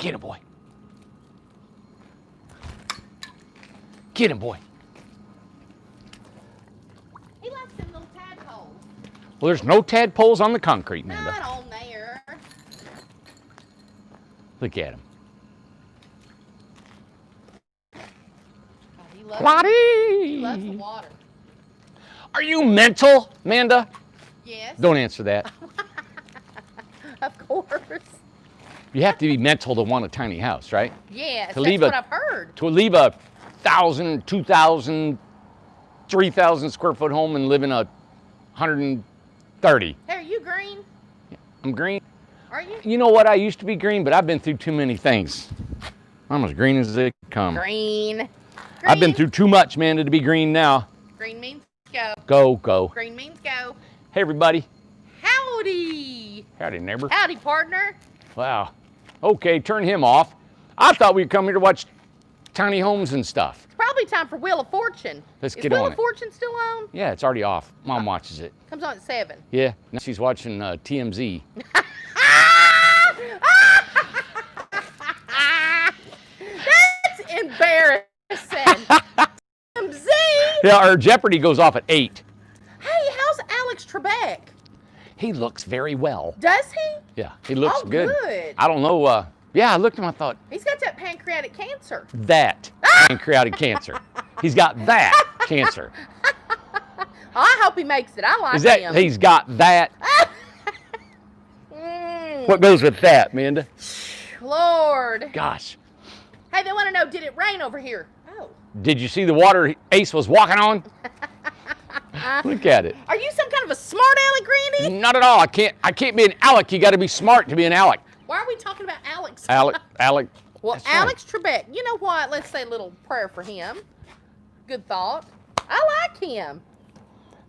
Get him, boy. Get him, boy. He likes them little tadpoles. Well, there's no tadpoles on the concrete, Amanda. Not on there. Look at him. Oh, he loves Lottie! He loves the water. Are you mental, Amanda? Yes. Don't answer that. Of course. You have to be mental to want a tiny house, right? Yes, To that's leave what a- I've heard. To leave a 1,000, 2,000, 3,000 square foot home and live in a 130. Hey, are you green? I'm green. Are you? You know what? I used to be green, but I've been through too many things. I'm as green as they come. Green. I've been through too much, Amanda, to be green now. Green means go. Go, go. Green means go. Hey, everybody. Howdy. Howdy, neighbor. Howdy, partner. Wow. Okay, turn him off. I thought we'd come here to watch tiny homes and stuff. It's probably time for Wheel of Fortune. Let's Is get Wheel on of it. Fortune still on? Yeah, it's already off. Mom watches it. Comes on at 7. Yeah, now she's watching TMZ. That's embarrassing. Z. Yeah, our Jeopardy goes off at 8. Hey, how's Alex Trebek? He looks very well. Does he? Yeah, he looks Oh, good. good. I don't know. Yeah, I looked at him. I thought, He's got that pancreatic cancer. that pancreatic cancer. He's got that cancer. I hope he makes it. I like Is that him. he's got that? Mm, What goes with that, Amanda? Lord. Gosh, Hey, they want to know, did it rain over here? Oh. did you see the water Ace was walking on? Look at it. Are you some kind of a smart aleck, Grandy? Not at all. I can't be an Alec. You got to be smart to be an Alec. Why are we talking about Alex? Alec. Well, That's right. Alex Trebek, you know what? Let's say a little prayer for him. Good thought. I like him.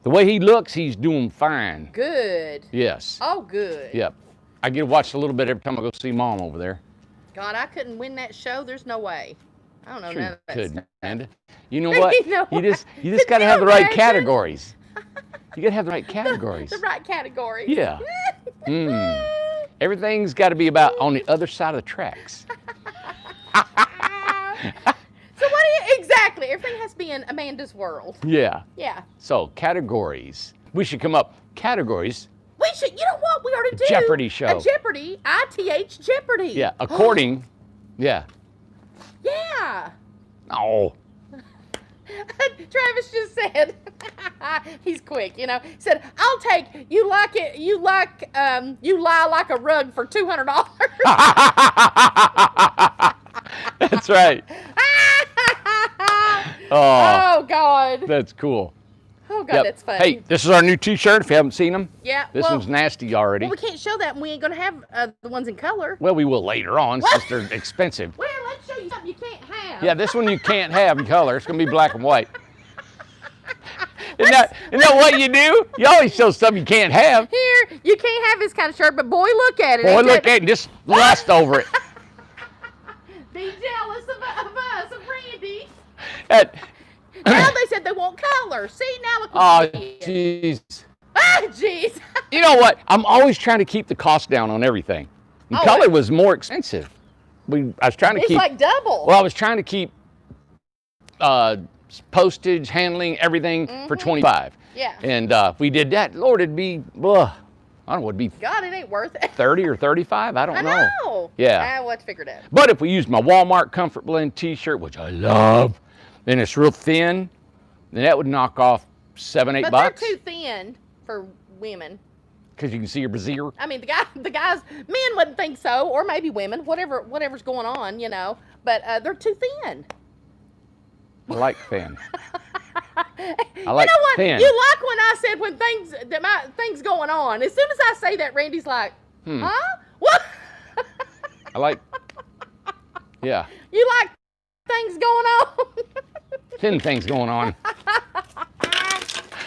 The way he looks, he's doing fine. Good. Yes. Oh, good. Yep. I get to watch a little bit every time I go see Mom over there. God, I couldn't win that show. There's no way. I don't know Sure none you of that could, stuff. Amanda. You know what? You know You just what? got to Could have you the right imagine? categories. You got to have the right categories. The right category. Yeah. Everything's got to be about on the other side of the tracks. So what do you, exactly, everything has to be in Amanda's world. Yeah. Yeah. So categories. We should come up categories. We should, you know what we ought to do? Jeopardy show. A Jeopardy, ITH Jeopardy. Yeah. According. Yeah. Yeah. Oh. Travis just said, he's quick, you know, said, I'll take, you lie like a rug for $200. That's right. Oh, Oh, God. that's cool. Oh, God, Yep. that's funny. Hey, this is our new T-shirt. If you haven't seen them, Yeah, this well, one's nasty already. well, we can't show that, and we ain't going to have the ones in color. Well, we will later on since they're expensive. Well, let's show you something you can't have. Yeah, this one you can't have in color. It's gonna be black and white. Isn't that what you do? You always show stuff you can't have. Here, you can't have this kind of shirt, but boy, look at it. Boy, Ain't look that- at it and just lust over it. Be jealous of us, of Randy. That- Now they said they want color. See, now look oh, what we did. jeez. Ah, jeez. You know what? I'm always trying to keep the cost down on everything. And Oh, color was more expensive. I was trying to It's keep. like double. Well, I was trying to keep postage, handling, everything for $25. Yeah. And if we did that, Lord, it'd be, I don't know, it'd be God, it ain't worth it. 30 or 35. I don't I know. know. Yeah. I what's figured out. But if we use my Walmart Comfort Blend T-shirt, which I love, and it's real thin, then that would knock off $7, $8 But bucks. they're too thin for women. Because you can see your brassiere. I mean, the guys, men wouldn't think so, or maybe women, whatever's going on, you know. But they're too thin. I like thin. I You like know what? thin. You like when I said when things going on. As soon as I say that, Randy's like, huh? What? I like, yeah, You like things going on? thin things going on.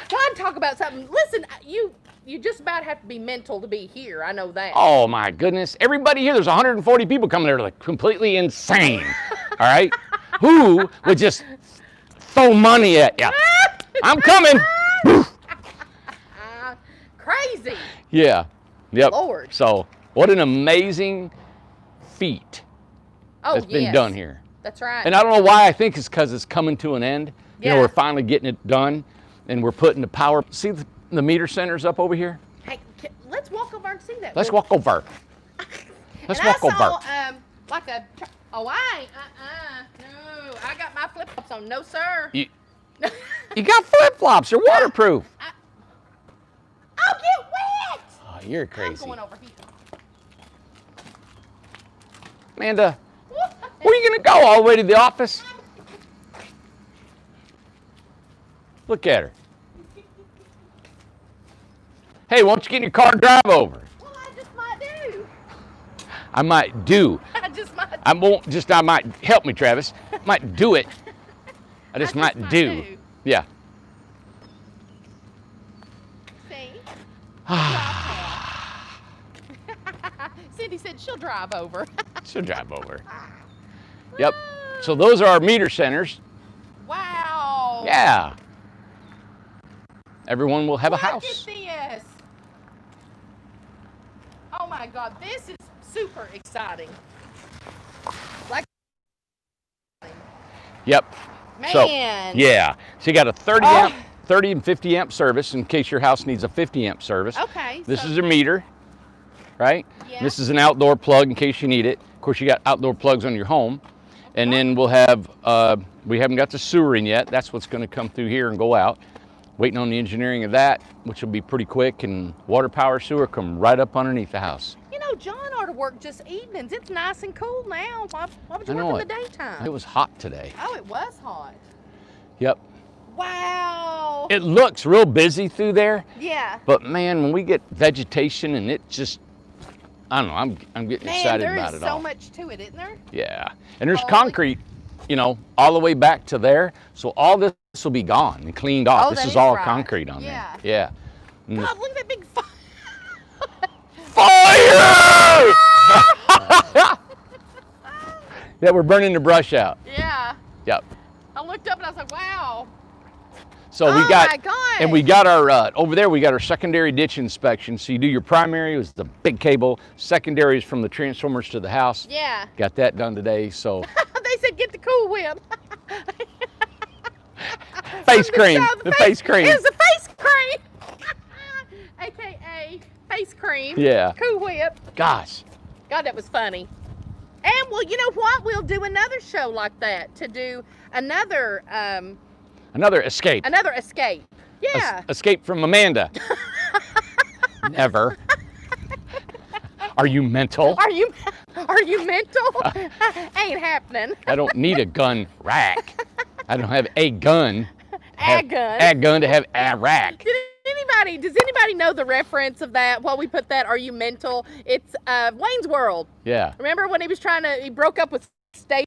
Try and talk about something. Listen, you just about have to be mental to be here. I know that. Oh my goodness. Everybody here, there's 140 people coming there like completely insane. All right? Who would just throw money at you? I'm coming. Crazy. Yeah. Yep. Lord. So, what an amazing feat Oh, that's been yes. done here. That's right. And I don't know why. I think it's because it's coming to an end. You know, Yeah. we're finally getting it done, and we're putting the power. See the meter centers up over here? Hey, let's walk over and see that. Let's walk over. Let's and walk I over. saw, like a, oh, I ain't, no, I got my flip-flops on. No, sir. You got flip-flops. They're waterproof. I'll get wet. Oh, you're I'm crazy. going over here. Amanda, where are you going to go? All the way to the office? Look at her. Hey, why don't you get in your car and drive over? Well, I just might do. I might do. I just might. I won't just, I might, help me, Travis. Might do it. I just might do. Yeah. See? Cindy said she'll drive over. She'll drive over. Yep. So those are our meter centers. Wow. Yeah. Everyone will have a Look house. at this. Oh my God, this is super exciting. Like, Yep. man. So, yeah. So you got a 30 Oh. amp, 30 and 50 amp service in case your house needs a 50 amp service. Okay. This so- is a meter, right? Yeah. This is an outdoor plug in case you need it. Of course, you got outdoor plugs on your home. And then we'll have, we haven't got the sewer in yet. That's what's going to come through here and go out. Waiting on the engineering of that, which will be pretty quick. And water, power, sewer come right up underneath the house. You know, John ought to work just evenings. It's nice and cool now. Why would you I work know in the it. daytime? It was hot today. Oh, it was hot. Yep. Wow. It looks real busy through there. Yeah. But man, when we get vegetation and it just, I don't know, I'm getting Man, excited there about is it so all. much to it, isn't there? Yeah, and there's Holy- concrete, you know, all the way back to there. So all this will be gone and cleaned off. Oh, this that is is all right. concrete on Yeah. there. Yeah. Mm. God, look at that big fire. Fire! Yeah, we're burning the brush out. Yeah. Yep. I looked up and I was like, wow. So we Oh got, my gosh. and we got our, over there we got our secondary ditch inspection. So you do your primary, was the big cable. Secondary is from the transformers to the house. Yeah. Got that done today, so. They said get the Cool Whip. Face From the cream, show, the face cream. It was the face cream. AKA face cream. Yeah. Cool Whip. Gosh. God, that was funny. And well, you know what? We'll do another show like that to do another Another escape. another escape. Yeah. Escape from Amanda. Never. Are you mental? Are you mental? Ain't happening. I don't need a gun rack. I don't have a gun. A gun. A gun to have a rack. Does anybody know the reference of that? While we put that, are you mental? It's Wayne's World. Yeah. Remember when he broke up with State?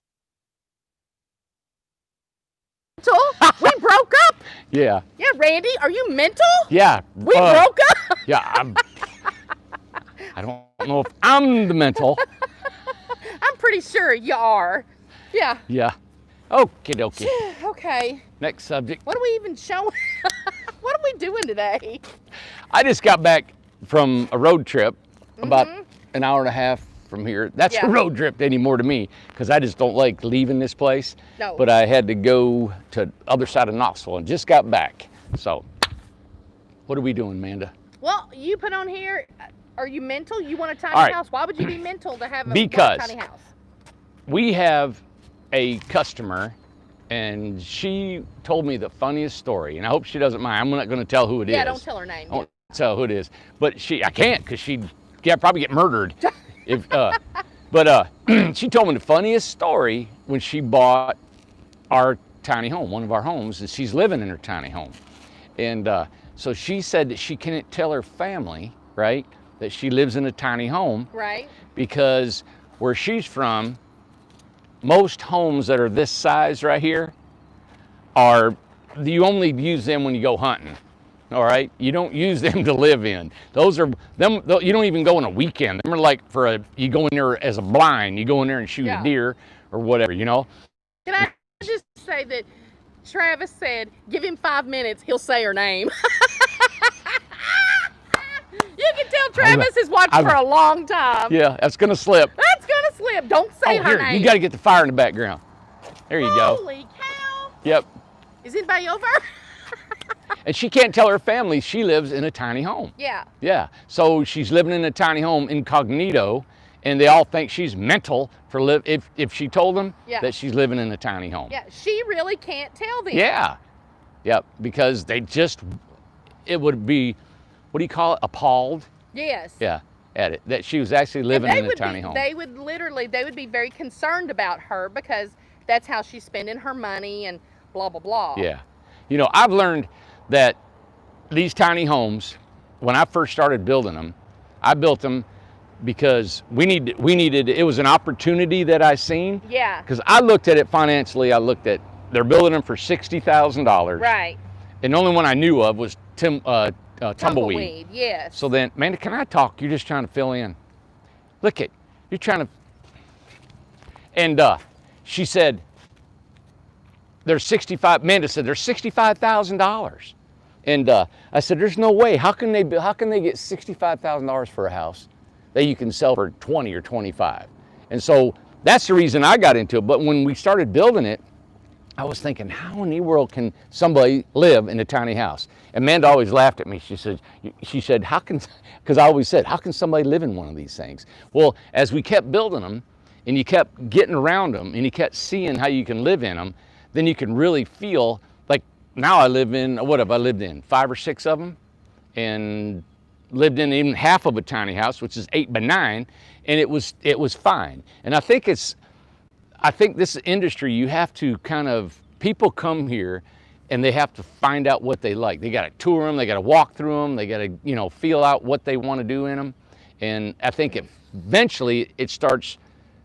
We broke up. Yeah. Yeah, Randy, are you mental? Yeah. We broke up. Yeah. I don't know if I'm the mental. I'm pretty sure you are. Yeah. Yeah. Okie dokie. Okay. Next subject. What are we even showing? What are we doing today? I just got back from a road trip about an hour and a half from here. That's Yeah. a road trip anymore to me because I just don't like leaving this place. No. But I had to go to other side of Knoxville and just got back. So, what are we doing, Amanda? Well, you put on here, are you mental? You want a tiny All right. house? Why would you be mental to have a Because- tiny house? We have a customer and she told me the funniest story, and I hope she doesn't mind. I'm not going to tell who it is. Yeah, don't tell her name. I won't tell who it is, but I can't because she'd probably get murdered. If but she told me the funniest story when she bought our tiny home, one of our homes, and she's living in her tiny home, and so she said that she can't tell her family, right, that she lives in a tiny home Right? because where she's from, most homes that are this size right here you only use them when you go hunting. All right, you don't use them to live in. Those are them. You don't even go on a weekend. Them are like you go in there as a blind. You go in there and shoot Yeah. a deer or whatever. You know. Can I just say that Travis said, give him 5 minutes, he'll say her name. You can tell Travis has watched for a long time. Yeah, that's gonna slip. That's gonna slip. Don't say Oh, her here, name. you got to get the fire in the background. There you go. Holy cow. Yep. Is anybody over? And she can't tell her family she lives in a tiny home. Yeah. Yeah. So she's living in a tiny home incognito, and they all think she's mental for if she told them Yeah. that she's living in a tiny home. Yeah, she really can't tell them. Yeah. Yep. Because it would be, what do you call it? Appalled? Yes. Yeah. At it. That she was actually living in a tiny home. They would be very concerned about her because that's how she's spending her money and blah, blah, blah. Yeah. You know, I've learned that these tiny homes, when I first started building them, I built them because we needed, it was an opportunity that I seen. Yeah. Because I looked at it financially, they're building them for $60,000. Right. And the only one I knew of was Tumbleweed. Yes. So then, Amanda, can I talk? You're just trying to fill in. You're trying to, and she said, Amanda said, there's $65,000. And I said, there's no way. How can they get $65,000 for a house that you can sell for 20 or 25? And so that's the reason I got into it. But when we started building it, I was thinking, how in the world can somebody live in a tiny house? Amanda always laughed at me. She said, how can, because I always said, how can somebody live in one of these things? Well, as we kept building them and you kept getting around them and you kept seeing how you can live in them, then you can really feel like, now I live in, what have I lived in? 5 or 6 of them, and lived in even half of a tiny house, which is 8 by 9, and it was fine. And I think this industry, you have to people come here and they have to find out what they like. They got to tour them, they got to walk through them, they got to, feel out what they want to do in them. And I think eventually it starts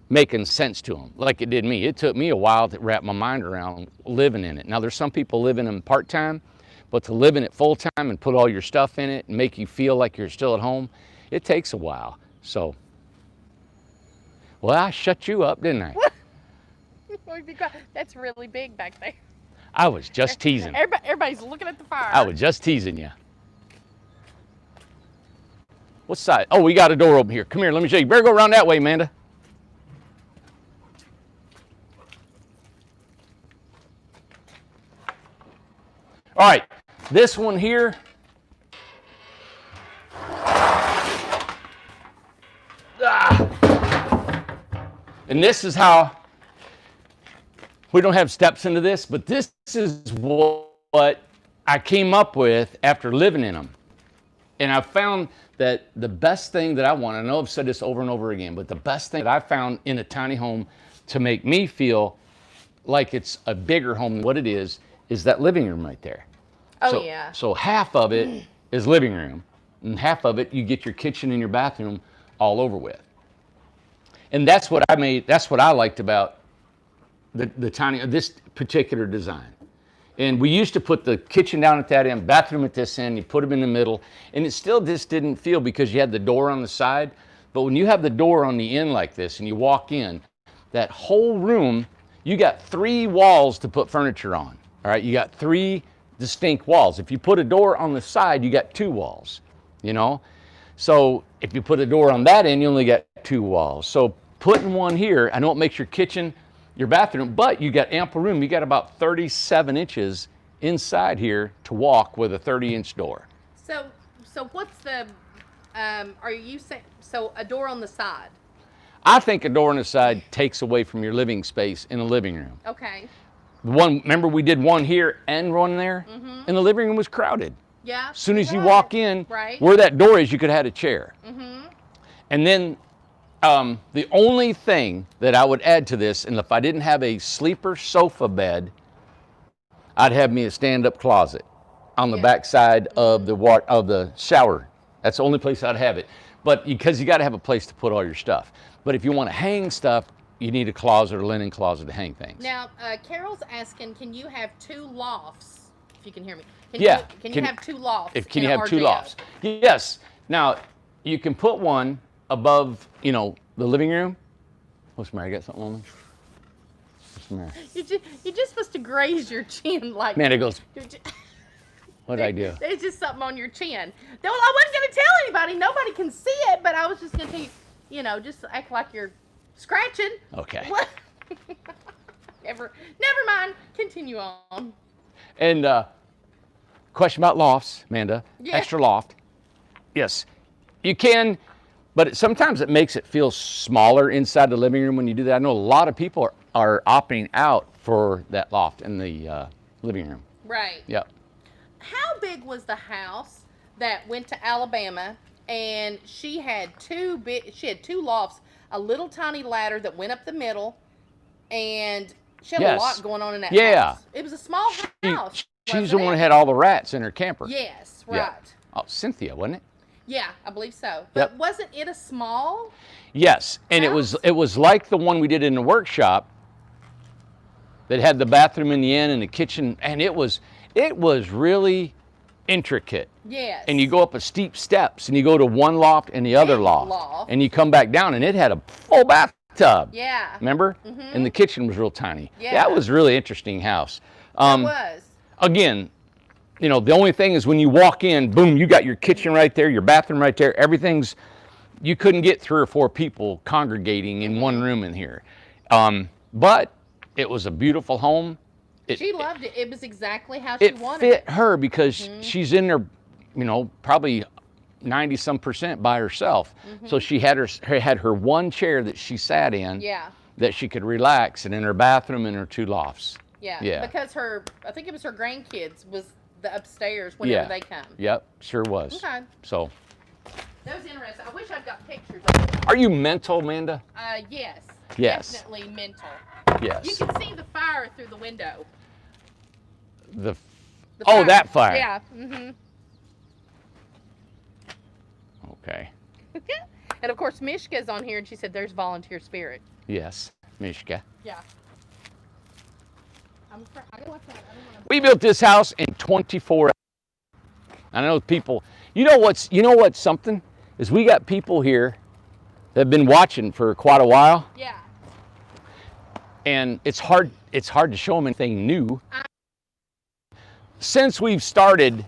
making sense to them, like it did me. It took me a while to wrap my mind around living in it. Now, there's some people living in part-time, but to live in it full-time and put all your stuff in it and make you feel like you're still at home, it takes a while. So, well, I shut you up, didn't I? That's really big back there. I was just teasing. Everybody's looking at the fire. I was just teasing you. What side? Oh, we got a door open here. Come here, let me show you. You better go around that way, Amanda. All right, this one here. And this is how, we don't have steps into this, but this is what I came up with after living in them. And I found that the best thing that I want, I know I've said this over and over again, but the best thing that I found in a tiny home to make me feel like it's a bigger home than what it is that living room right there. Oh, yeah. So half of it is living room, and half of it you get your kitchen and your bathroom all over with. And that's what I liked about this particular design. And we used to put the kitchen down at that end, bathroom at this end, you put them in the middle, and it still just didn't feel, because you had the door on the side. But when you have the door on the end like this and you walk in, that whole room, you got 3 walls to put furniture on. All right, you got 3 distinct walls. If you put a door on the side, you got 2 walls, So if you put a door on that end, you only got 2 walls. So putting one here, I know it makes your kitchen, your bathroom, but you got ample room. You got about 37 inches inside here to walk with a 30-inch door. So what's the, are you saying, so a door on the side? I think a door on the side takes away from your living space in the living room. Okay. Remember we did one here and one there? Mm-hmm. And the living room was crowded. Yeah. As soon as you walk in, right, where that door is, you could have had a chair. Mm-hmm. And then the only thing that I would add to this, and if I didn't have a sleeper sofa bed, I'd have me a stand-up closet on the back side of the shower. That's the only place I'd have it. But because you got to have a place to put all your stuff. But if you want to hang stuff, you need a closet or linen closet to hang things. Now, Carol's asking, can you have 2 lofts? If you can hear me. Can you have 2 lofts? Can you have 2 lofts? Yes. Now, you can put one above, the living room. What's the matter? You got something on me? What's the matter? You're just supposed to graze your chin like. Man, it goes. What did I do? There's just something on your chin. Well, I wasn't going to tell anybody. Nobody can see it, but I was just going to tell you, just act like you're Scratching. Okay. What? Never mind. Continue on. And question about lofts, Amanda. Yeah. Extra loft. Yes, you can, but sometimes it makes it feel smaller inside the living room when you do that. I know a lot of people are opting out for that loft in the living room. Right. Yep. How big was the house that went to Alabama, and she had two lofts, a little tiny ladder that went up the middle, and she had Yes. a lot going on in that Yeah. house. It was a small house. She's wasn't the one it? that had all the rats in her camper. Yes, right. Yeah. Oh, Cynthia, wasn't it? Yeah, I believe so. But Yep. wasn't it a small? Yes, and House? it was like the one we did in the workshop that had the bathroom in the end and the kitchen, and it was really intricate. Yes. And you go up a steep steps, and you go to one loft and the other Big loft, loft. and you come back down, and it had a full bathtub. Yeah. Remember? And the kitchen was real tiny. Yeah. That was a really interesting house. It was. Again, you know, the only thing is when you walk in, boom, you got your kitchen right there, your bathroom right there. Everything's, you couldn't get 3 or 4 people congregating in one room in here. But it was a beautiful home. She loved it. It was exactly how she It wanted fit it. her because she's in there, you know, probably 90% by herself. So she had her one chair that she sat in Yeah. that she could relax, and in her bathroom and her 2 lofts. Yeah. Yeah. Because I think it was her grandkids was the upstairs whenever Yeah. they come. Yep, sure was. Okay. So, That was interesting. I wish I'd got pictures of it. are you mental, Amanda? Yes. Yes. Definitely mental. Yes. You can see the fire through the window. The The oh, that fire. Yeah. Mm-hmm. Okay. And of course, Mishka's on here, and she said there's volunteer spirit. Yes, Mishka. Yeah. I gotta watch that. I don't wanna... We built this house in 24 hours. I know people, you know what's something? Is we got people here that have been watching for quite a while, Yeah. and it's hard to show them anything new. Since we've started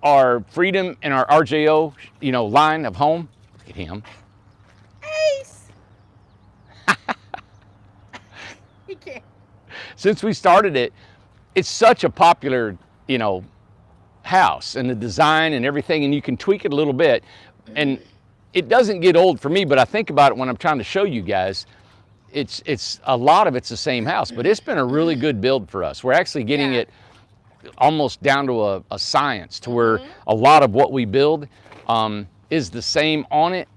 our Freedom and our RJO, you know, line of home, look at him. Ace. He can't. Since we started it, it's such a popular, you know, house, and the design and everything, and you can tweak it a little bit, and it doesn't get old for me. But I think about it when I'm trying to show you guys. It's a lot of it's the same house, but it's been a really good build for us. We're actually getting Yeah. it almost down to a science, to where a lot of what we build is the same on it,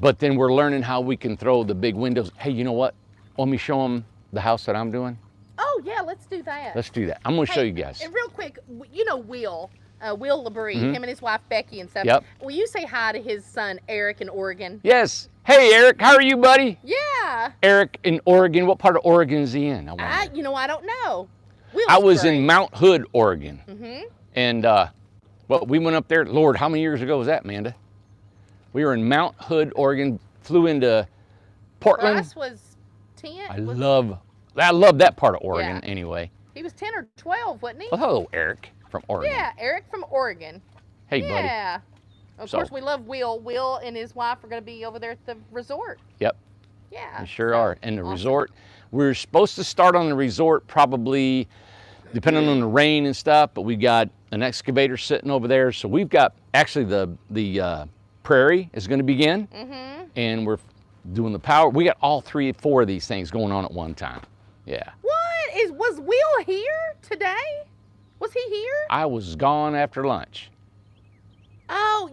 but then we're learning how we can throw the big windows. Hey, you know what? Let me show them the house that I'm doing. Oh yeah, let's do that. Let's do that. I'm going to show you guys. And real quick, you know Will Labrie, him and his wife Becky and stuff. Yep. Will you say hi to his son Eric in Oregon? Yes. Hey, Eric, how are you, buddy? Yeah. Eric in Oregon. What part of Oregon is he in? I wonder. I don't know. Will's I was great. in Mount Hood, Oregon. Mm-hmm. And well, we went up there. Lord, how many years ago was that, Amanda? We were in Mount Hood, Oregon. Flew into Portland. Bryce was 10. I love that part of Oregon. Yeah. Anyway. He was 10 or 12, wasn't he? Well, hello, Eric from Oregon. Yeah, Eric from Oregon. Hey, buddy. Yeah. Of So- course, we love Will. Will and his wife are going to be over there at the resort. Yep. Yeah. We sure so, are. And the awesome. resort, we're supposed to start on the resort probably depending on the rain and stuff, but we got an excavator sitting over there. So we've got actually the prairie is going to begin, and we're doing the power. We got all 3 or 4 of these things going on at one time. Yeah. Was Will here today? Was he here? I was gone after lunch. Oh,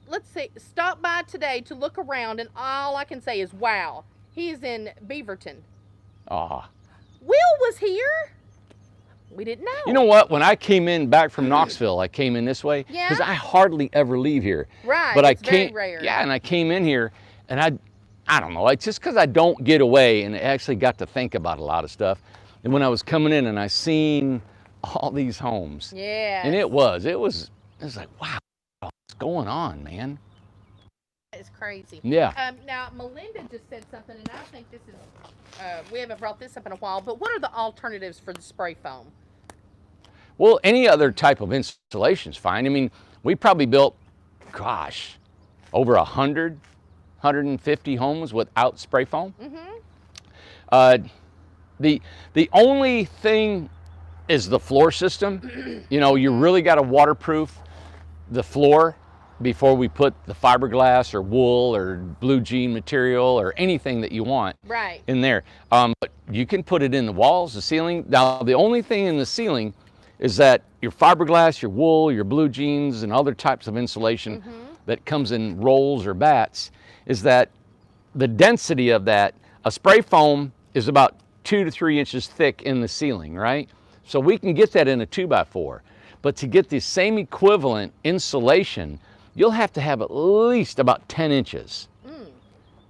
let's see. Stop by today to look around, and all I can say is, wow, he is in Beaverton. Ah. Will was here? We didn't know. You know what? When I came in back from Knoxville, I came in this way because Yeah? I hardly ever leave here. Right, But it's I very came, rare. yeah, and I came in here, and I don't know. It's just because I don't get away, and I actually got to think about a lot of stuff. And when I was coming in, and I seen all these homes, Yeah. and it was like, wow, what's going on, man? It's crazy. Yeah. Now, Melinda just said something, and I think this is, we haven't brought this up in a while, but what are the alternatives for the spray foam? Well, any other type of installation's fine. I mean, we probably built, gosh, over 100 150 homes without spray foam. Mm-hmm. The only thing is the floor system. You know, you really got to waterproof the floor before we put the fiberglass or wool or blue jean material or anything that you want Right. in there. But you can put it in the walls, the ceiling. Now, the only thing in the ceiling is that your fiberglass, your wool, your blue jeans, and other types of insulation that comes in rolls or bats, is that the density of that, a spray foam is about 2 to 3 inches thick in the ceiling, right? So we can get that in a 2x4. But to get the same equivalent insulation, you'll have to have at least about 10 inches.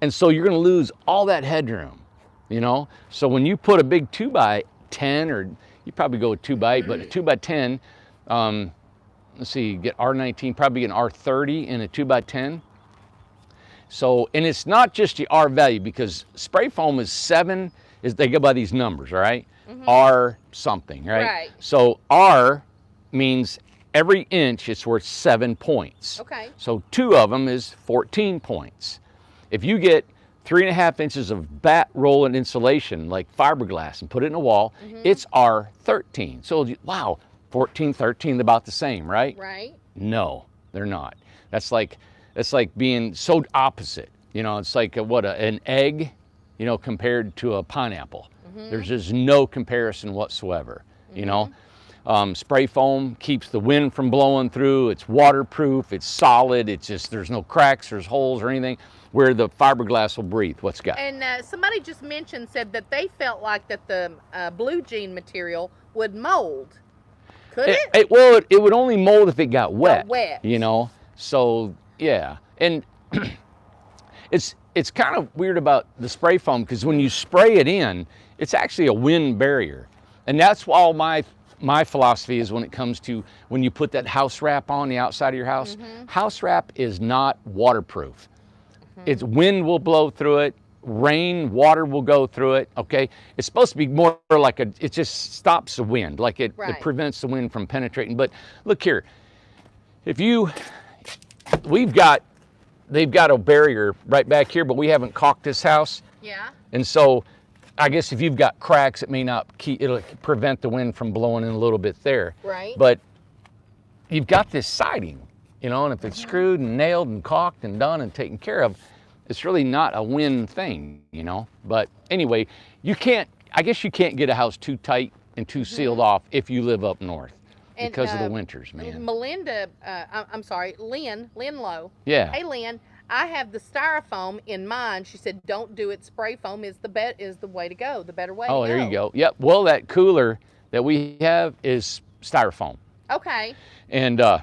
And so you're gonna lose all that headroom, you know? So when you put a big 2x10, or you probably go with 2x8, but a 2x10, let's see, you get R19, probably an R30 in a 2x10. So, and it's not just the R value, because spray foam is they go by these numbers, all right? R something, right? Right. So R means every inch it's worth 7 points. Okay. So 2 of them is 14 points. If you get 3.5 inches of bat roll and insulation, like fiberglass, and put it in a wall, it's R13. So wow, 14, 13, about the same, right? Right. No, they're not. That's like being so opposite. You know, it's like an egg, you know, compared to a pineapple. There's just no comparison whatsoever, you know. Spray foam keeps the wind from blowing through. It's waterproof, it's solid, it's just, there's no cracks, there's holes or anything, where the fiberglass will breathe. What's got? And somebody just said that they felt like that the blue jean material would mold. Could it? Well, it would only mold if it got wet. Wet. You know, so yeah. And it's kind of weird about the spray foam, because when you spray it in, it's actually a wind barrier. And that's all my philosophy is when it comes to when you put that house wrap on the outside of your house. House wrap is not waterproof. It's wind will blow through it, rain, water will go through it, okay? It's supposed to be more like it just stops the wind, like it prevents the wind from penetrating. But look here, they've got a barrier right back here, but we haven't caulked this house. Yeah. And so I guess if you've got cracks, it'll prevent the wind from blowing in a little bit there. Right. But you've got this siding, you know, and if it's screwed and nailed and caulked and done and taken care of, it's really not a wind thing, you know. But anyway, I guess you can't get a house too tight and too sealed off if you live up north, because of the winters, man. Lynn Lowe. Yeah. Hey, Lynn, I have the styrofoam in mine. She said, don't do it. Spray foam is the way to go, the better way to go. Oh, there you go. Yep. Well, that cooler that we have is styrofoam. Okay. And as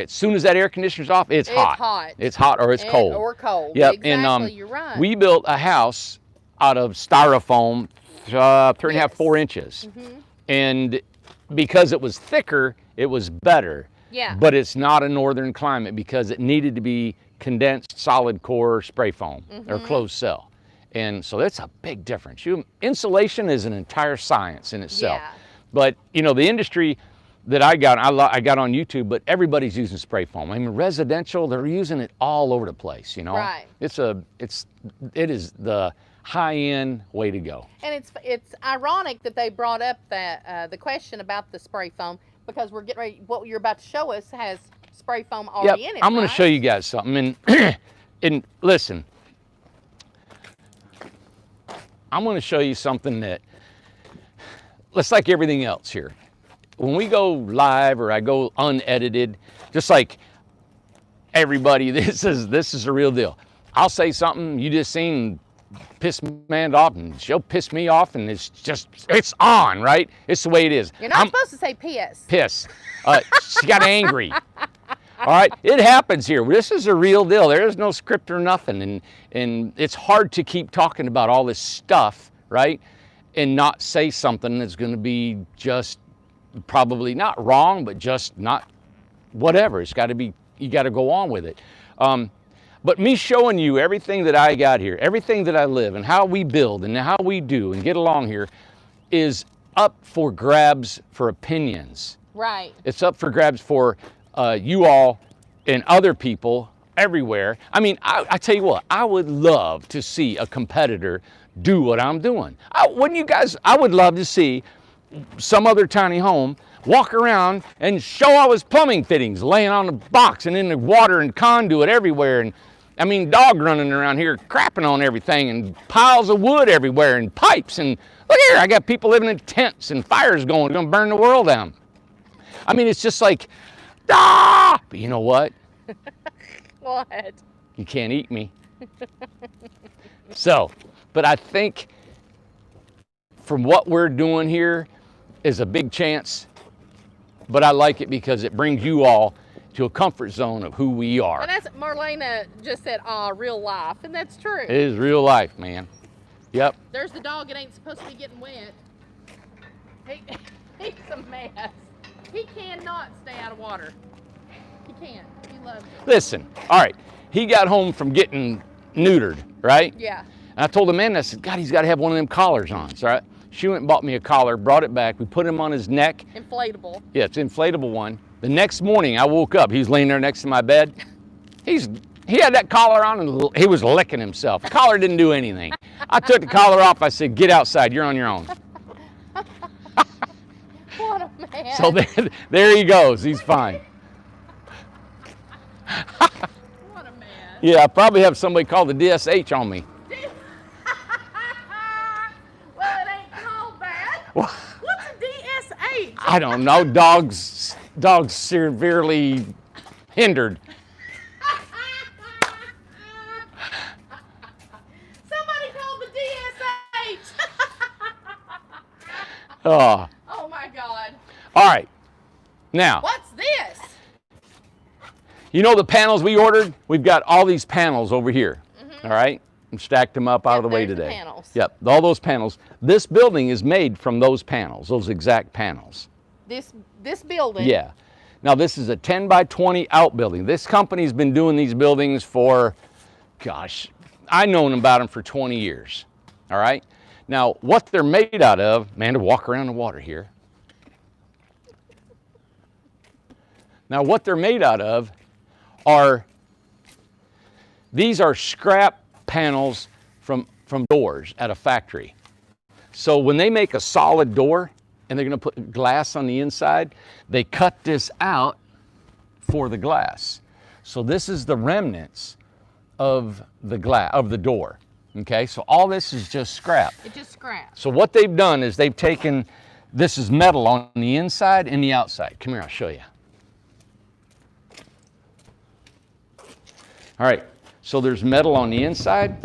soon as that air conditioner's off, it's hot. It's hot or it's cold. Or cold. Yep. Exactly. And you're right. we built a house out of styrofoam, 3.5, 4 inches. And because it was thicker, it was better. Yeah. But it's not a northern climate, because it needed to be condensed solid core spray foam or closed cell. And so that's a big difference. Insulation is an entire science in itself. Yeah. But you know, the industry that I got on YouTube, but everybody's using spray foam. I mean, residential, they're using it all over the place, you know. Right. It is the high-end way to go. And it's ironic that they brought up that the question about the spray foam, because we're getting ready. What you're about to show us has spray foam already in it. I'm going to show you guys something. And listen, I'm going to show you something that, it's like everything else here. When we go live or I go unedited, just like everybody, this is the real deal. I'll say something you just seen piss man off, and she'll piss me off, and it's on, right? It's the way it is. You're not supposed to say piss. Piss. She got angry. All right, it happens here. This is a real deal. There is no script or nothing, and it's hard to keep talking about all this stuff, right, and not say something that's going to be just probably not wrong, but just not whatever. It's got to be. You got to go on with it. But me showing you everything that I got here, everything that I live, and how we build and how we do and get along here, is up for grabs for opinions. Right. It's up for grabs for you all and other people everywhere. I mean, I tell you what, I would love to see a competitor do what I'm doing. Wouldn't you guys? I would love to see some other tiny home walk around and show all his plumbing fittings laying on the box and in the water and conduit everywhere. And I mean, dog running around here crapping on everything and piles of wood everywhere and pipes. And look here, I got people living in tents and fires going, gonna burn the world down. I mean, it's just like, ah! But you know what? What? You can't eat me. So, but I think from what we're doing here is a big chance, but I like it because it brings you all to a comfort zone of who we are. And that's Marlena just said, real life, and that's true. It is real life, man. Yep. There's the dog that ain't supposed to be getting wet. He's a mess. He cannot stay out of water. He can't. He loves it. Listen, all right, he got home from getting neutered, right? Yeah. And I told Amanda, I said, God, he's got to have one of them collars on, so right? She went and bought me a collar, brought it back. We put him on his neck. Inflatable. Yeah, it's an inflatable one. The next morning, I woke up. He was laying there next to my bed. He had that collar on, and he was licking himself. The collar didn't do anything. I took the collar off. I said, get outside. You're on your own. What a man. So there he goes. He's fine. What a man. Yeah, I probably have somebody call the DSH on me. Well, it ain't called that. What's a DSH? I don't know. Dogs severely hindered. Somebody called the DSH. Oh. Oh my God. All right. Now, What's this? you know the panels we ordered? We've got all these panels over here. All right? And stacked them up out of the way there's the today. panels. Yep, all those panels. This building is made from those panels, those exact panels. This building. Yeah. Now this is a 10 by 20 outbuilding. This company's been doing these buildings for, gosh, I've known about them for 20 years. All right. Now what they're made out of, man, to walk around the water here. Now what they're made out of are, these are scrap panels from doors at a factory. So when they make a solid door, and they're going to put glass on the inside, they cut this out for the glass. So this is the remnants of the door. Okay, so all this is just scrap. It just scraps. So what they've done is they've taken, this is metal on the inside and the outside. Come here, I'll show you. All right, so there's metal on the inside,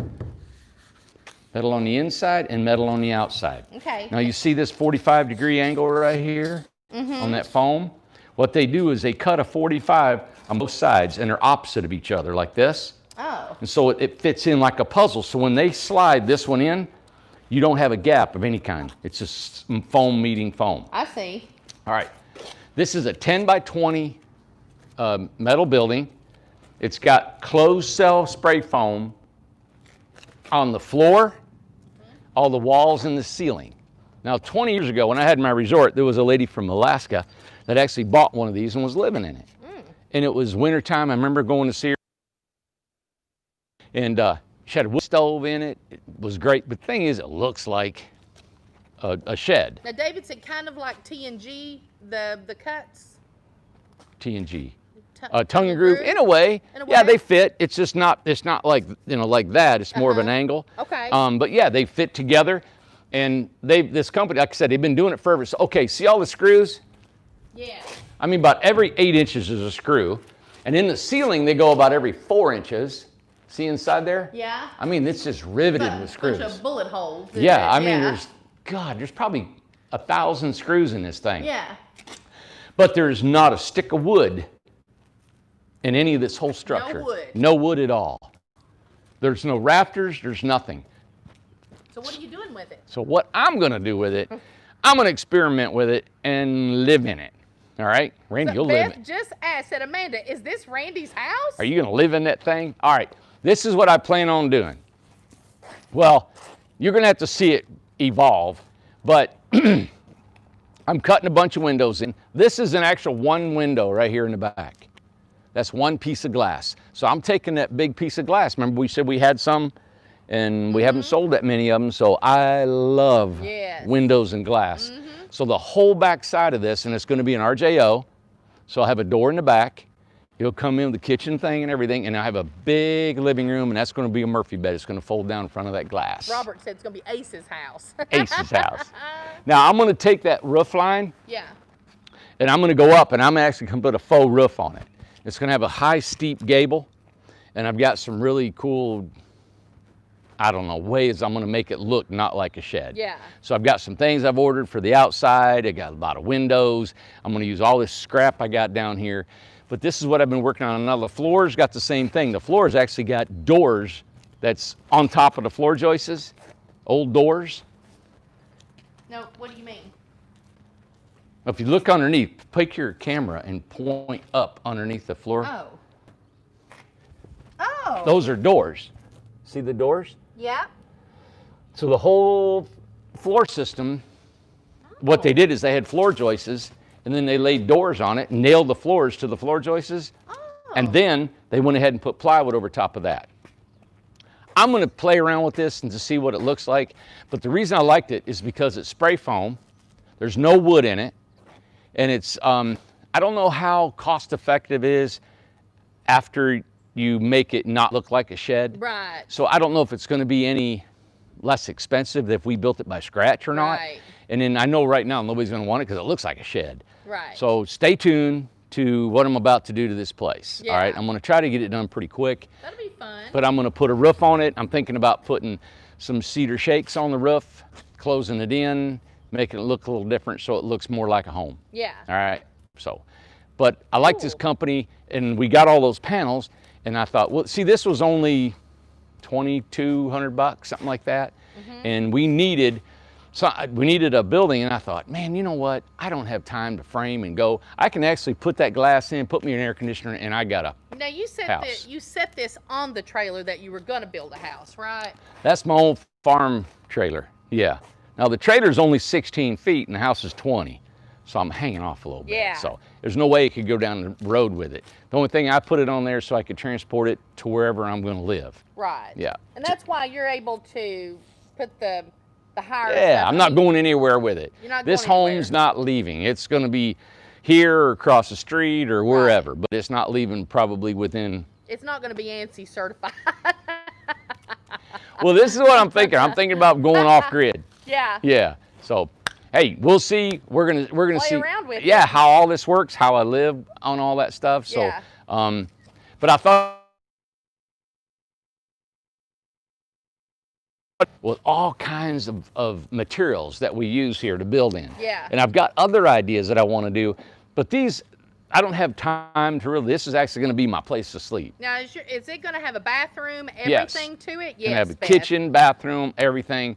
metal on the inside, and metal on the outside. Okay. Now you see this 45-degree angle right here on that foam? What they do is they cut a 45 on both sides, and they're opposite of each other like this. Oh. And so it fits in like a puzzle. So when they slide this one in, you don't have a gap of any kind. It's just foam meeting foam. I see. All right. This is a 10 by 20 metal building. It's got closed cell spray foam on the floor, all the walls, and the ceiling. Now, 20 years ago, when I had my resort, there was a lady from Alaska that actually bought one of these and was living in it. And it was wintertime. I remember going to see her. And she had a wood stove in it. It was great. But the thing is, it looks like a shed. Now, David said kind of like T&G, the cuts. T&G. Tongue and groove, in a way. Yeah, they fit. It's just not. It's not like like that. It's more of an angle. Okay. But yeah, they fit together, and this company, like I said, they've been doing it forever. So okay, see all the screws? Yeah. I mean, about every 8 inches is a screw, and in the ceiling they go about every 4 inches. See inside there? Yeah. I mean, it's just riveted with screws. Bunch of bullet holes. Yeah, I mean, there's probably 1,000 screws in this thing. Yeah. But there's not a stick of wood in any of this whole structure. No wood. No wood at all. There's no rafters, there's nothing. So what are you doing with it? So what I'm gonna do with it, I'm gonna experiment with it and live in it. All right? Randy, you'll live in Beth it. just asked, said, Amanda, is this Randy's house? Are you gonna live in that thing? All right, this is what I plan on doing. Well, you're gonna have to see it evolve, but I'm cutting a bunch of windows in. This is an actual one window right here in the back. That's one piece of glass. So I'm taking that big piece of glass. Remember we said we had some and we haven't sold that many of them. So I love windows and glass. So the whole back side of this, and it's going to be an RJO. So I'll have a door in the back. You'll come in with the kitchen thing and everything, and I have a big living room, and that's going to be a Murphy bed. It's going to fold down in front of that glass. Robert said it's going to be Ace's house. Ace's house. Now I'm going to take that roof line, yeah, and I'm going to go up, and I'm actually going to put a faux roof on it. It's going to have a high, steep gable, and I've got some really cool, I don't know, ways I'm going to make it look not like a shed. Yeah. So I've got some things I've ordered for the outside. I got a lot of windows. I'm going to use all this scrap I got down here. But this is what I've been working on. Now the floor's got the same thing. The floor's actually got doors that's on top of the floor joists, old doors. No, what do you mean? If you look underneath, pick your camera and point up underneath the floor. Oh. Oh. Those are doors. See the doors? Yeah. So the whole floor system, what they did is they had floor joists, and then they laid doors on it and nailed the floors to the floor joists. Oh. And then they went ahead and put plywood over top of that. I'm going to play around with this and to see what it looks like. But the reason I liked it is because it's spray foam. There's no wood in it. And it's, I don't know how cost effective it is after you make it not look like a shed. Right. So I don't know if it's going to be any less expensive if we built it by scratch or not. Right. And then I know right now nobody's going to want it because it looks like a shed. Right. So stay tuned to what I'm about to do to this place. Yeah. All right. I'm going to try to get it done pretty quick. That'll be fun. But I'm going to put a roof on it. I'm thinking about putting some cedar shakes on the roof, closing it in, making it look a little different so it looks more like a home. Yeah. All right. So, but I like this company, and we got all those panels, and I thought, well, see, this was only $2,200, something like that. And we needed a building, and I thought, man, you know what? I don't have time to frame and go. I can actually put that glass in, put me an air conditioner, and I got a Now you said house. that you set this on the trailer that you were going to build a house, right? That's my old farm trailer. Yeah. Now the trailer's only 16 feet and the house is 20. So I'm hanging off a little bit. Yeah. So there's no way it could go down the road with it. The only thing, I put it on there so I could transport it to wherever I'm going to live. Right. Yeah. And that's why you're able to put the higher Yeah, stuff I'm not in. going anywhere with it. You're not This going home's anywhere. not leaving. It's going to be here or across the street or wherever, but it's not leaving probably within. It's not going to be ANSI certified. Well, this is what I'm thinking. I'm thinking about going off grid. Yeah. Yeah. So, hey, we'll see. We're gonna Play see. around with yeah, it. how all this works, how I live on all that stuff. So, Yeah. But I thought with all kinds of materials that we use here to build in. Yeah. And I've got other ideas that I want to do, but these I don't have time to really. This is actually going to be my place to sleep. Now, is it going to have a bathroom, Yes. everything to it? Gonna Yes. have a Beth. kitchen, bathroom, everything.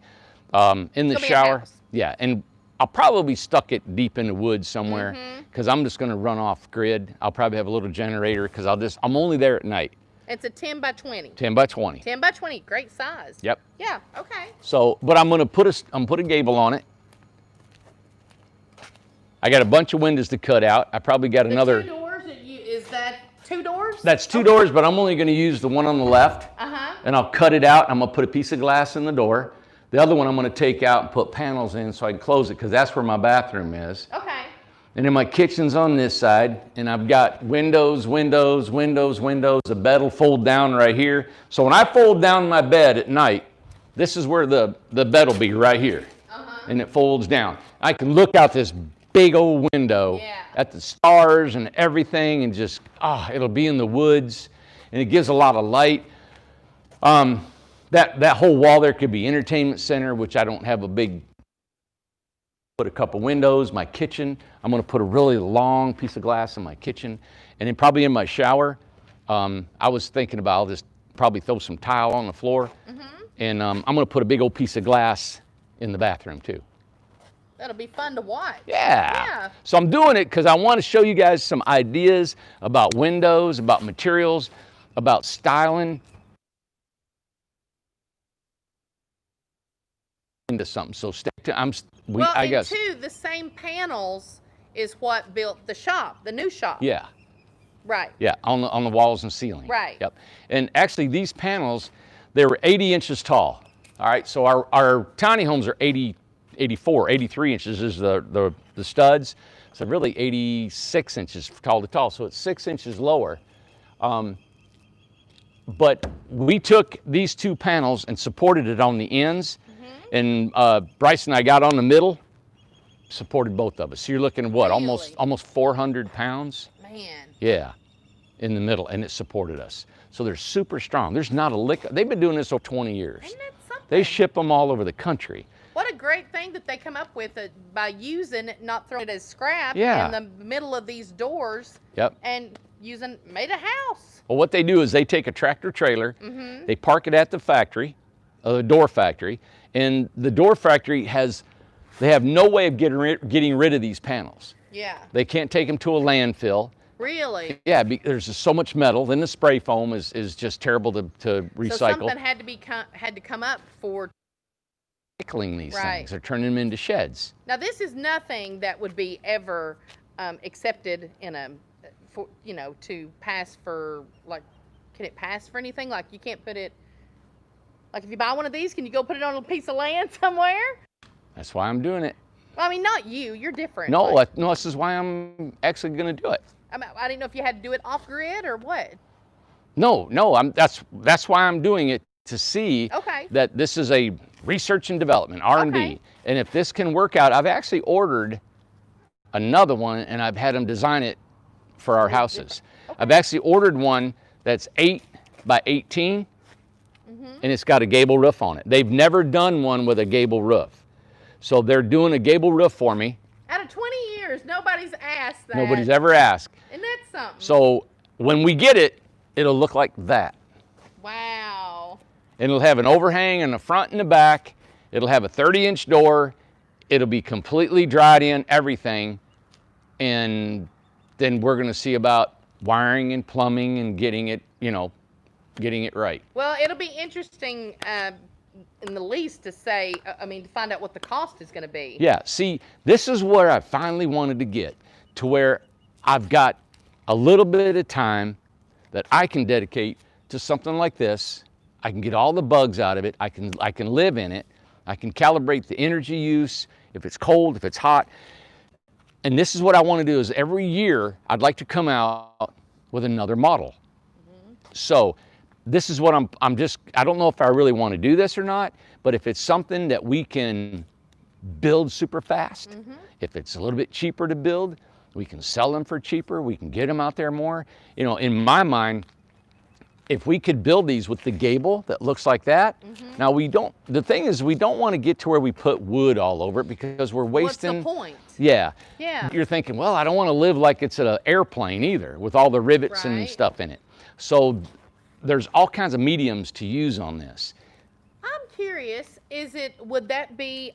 In the gonna be a shower. house. Yeah, and I'll probably stuck it deep in the woods somewhere Mm-hmm. because I'm just going to run off grid. I'll probably have a little generator because I'm only there at night. It's a 10 by 20. 10 by 20. 10 by 20, great size. Yep. Yeah, okay. So, but I'm going to put a gable on it. I got a bunch of windows to cut out. I probably got another. The 2 doors, is that 2 doors? That's 2 doors, but I'm only going to use the one on the left. Uh-huh. And I'll cut it out. I'm going to put a piece of glass in the door. The other one I'm going to take out and put panels in so I can close it because that's where my bathroom is. Okay. And then my kitchen's on this side, and I've got windows, windows, windows, windows. The bed will fold down right here. So when I fold down my bed at night, this is where the bed will be right here. And it folds down. I can look out this big old window Yeah. at the stars and everything, and just, it'll be in the woods, and it gives a lot of light. That whole wall there could be entertainment center, which I don't have a big. Put a couple windows, my kitchen. I'm going to put a really long piece of glass in my kitchen, and then probably in my shower. I was thinking about I'll just probably throw some tile on the floor, and I'm going to put a big old piece of glass in the bathroom too. That'll be fun to watch. Yeah. Yeah. So I'm doing it because I want to show you guys some ideas about windows, about materials, about styling. Into something. So stay tuned. Well, I and guess. too, the same panels is what built the shop, the new shop. Yeah. Right. Yeah, on the walls and ceiling. Right. Yep. And actually, these panels, they were 80 inches tall. All right, so our tiny homes are 84, 83 inches is the studs. So really 86 inches tall to tall. So it's 6 inches lower. But we took these two panels and supported it on the ends. And Bryce and I got on the middle, supported both of us. So you're looking at what, Really? almost 400 pounds? Man. Yeah, in the middle, and it supported us. So they're super strong. There's not a lick. They've been doing this over 20 years. Isn't that something? They ship them all over the country. What a great thing that they come up with by using it, not throwing it as scrap Yeah. in the middle of these doors. Yep. And made a house. Well, what they do is they take a tractor trailer, Mm-hmm. they park it at the factory, the door factory, and the door factory they have no way of getting rid of these panels. Yeah. They can't take them to a landfill. Really? Yeah, there's just so much metal. Then the spray foam is just terrible to recycle. So something had to come up for. Recycling these Right. things. They're turning them into sheds. Now this is nothing that would be ever accepted to pass for, like, can it pass for anything? Like, you can't put it, like, if you buy one of these, can you go put it on a piece of land somewhere? That's why I'm doing it. Well, I mean, not you. You're different. No, but, no, this is why I'm actually going to do it. I didn't know if you had to do it off grid or what. No, that's why I'm doing it, to see Okay. that this is a research and development, R&D. Okay. And if this can work out, I've actually ordered another one and I've had them design it for our houses. Okay. I've actually ordered one that's 8 by 18 and it's got a gable roof on it. They've never done one with a gable roof. So they're doing a gable roof for me. Out of 20 years, nobody's asked that. Nobody's ever asked. Isn't that something? So when we get it, it'll look like that. Wow. And it'll have an overhang in the front and the back. It'll have a 30-inch door. It'll be completely dried in, everything. And then we're going to see about wiring and plumbing and getting it right. Well, it'll be interesting in the least to find out what the cost is going to be. Yeah, see, this is where I finally wanted to get to, where I've got a little bit of time that I can dedicate to something like this. I can get all the bugs out of it. I can live in it. I can calibrate the energy use, if it's cold, if it's hot. And this is what I want to do, is every year I'd like to come out with another model. So this is what I don't know if I really want to do this or not, but if it's something that we can build super fast, if it's a little bit cheaper to build, we can sell them for cheaper, we can get them out there more. In my mind, if we could build these with the gable that looks like that, now the thing is, we don't want to get to where we put wood all over it, because we're wasting. What's the point? Yeah. Yeah. You're thinking, well, I don't want to live like it's an airplane either, with all the rivets and Right. stuff in it. So there's all kinds of mediums to use on this. I'm curious, would that be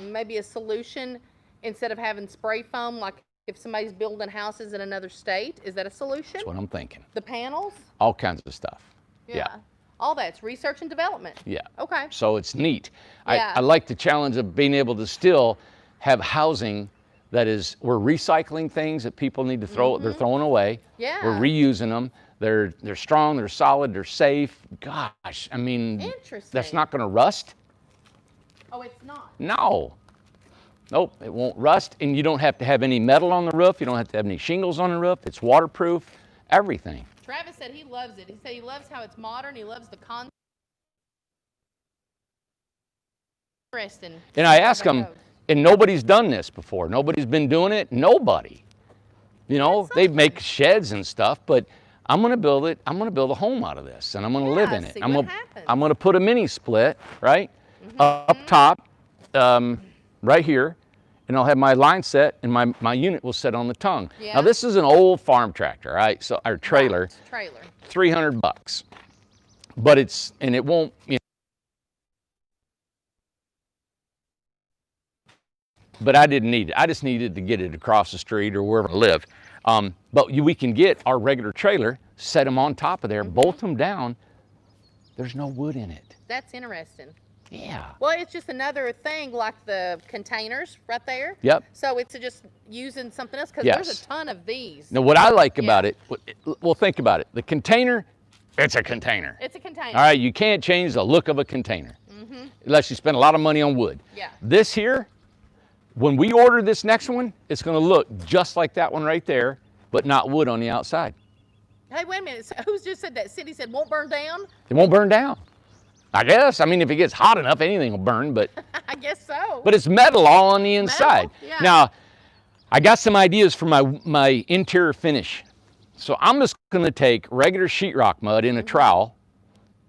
maybe a solution instead of having spray foam, like if somebody's building houses in another state? Is that a solution? That's what I'm thinking. The panels? All kinds of stuff. Yeah. All that's research and development. Yeah. Okay. So it's neat. Yeah. I like the challenge of being able to still have housing that is, we're recycling things that people need to throw, they're throwing away. Yeah. We're reusing them. They're strong, they're solid, they're safe. Gosh, I mean, Interesting. that's not going to rust. Oh, it's not. No. Nope, it won't rust, and you don't have to have any metal on the roof. You don't have to have any shingles on the roof. It's waterproof, everything. Travis said he loves it. He said he loves how it's modern. He loves the concept. Interesting. And I asked them, and nobody's done this before. Nobody's been doing it. Nobody. That's They something. make sheds and stuff, but I'm going to build it. I'm going to build a home out of this, and I'm going to live in it. see I'm what going happens. I'm going to put a mini split, right, up top, right here, and I'll have my line set, and my unit will sit on the tongue. Yeah. Now this is an old farm tractor, right? So our trailer, Right, trailer. $300, but it won't. But I didn't need it. I just needed to get it across the street or wherever I live. But we can get our regular trailer, set them on top of there, bolt them down. There's no wood in it. That's interesting. Yeah. Well, it's just another thing like the containers right there. Yep. So it's just using something else because Yes. there's a ton of these. Now, what I like about Yeah. it, well, think about it. The container, it's a container. It's a container. All right, you can't change the look of a container unless you spend a lot of money on wood. Yeah. This here, when we order this next one, it's going to look just like that one right there, but not wood on the outside. Hey, wait a minute. So who's just said that? City said won't burn down? It won't burn down. I guess. I mean, if it gets hot enough, anything will burn, but I guess so. it's metal all on the inside. yeah. Now, I got some ideas for my interior finish. So I'm just going to take regular sheetrock mud in a trowel,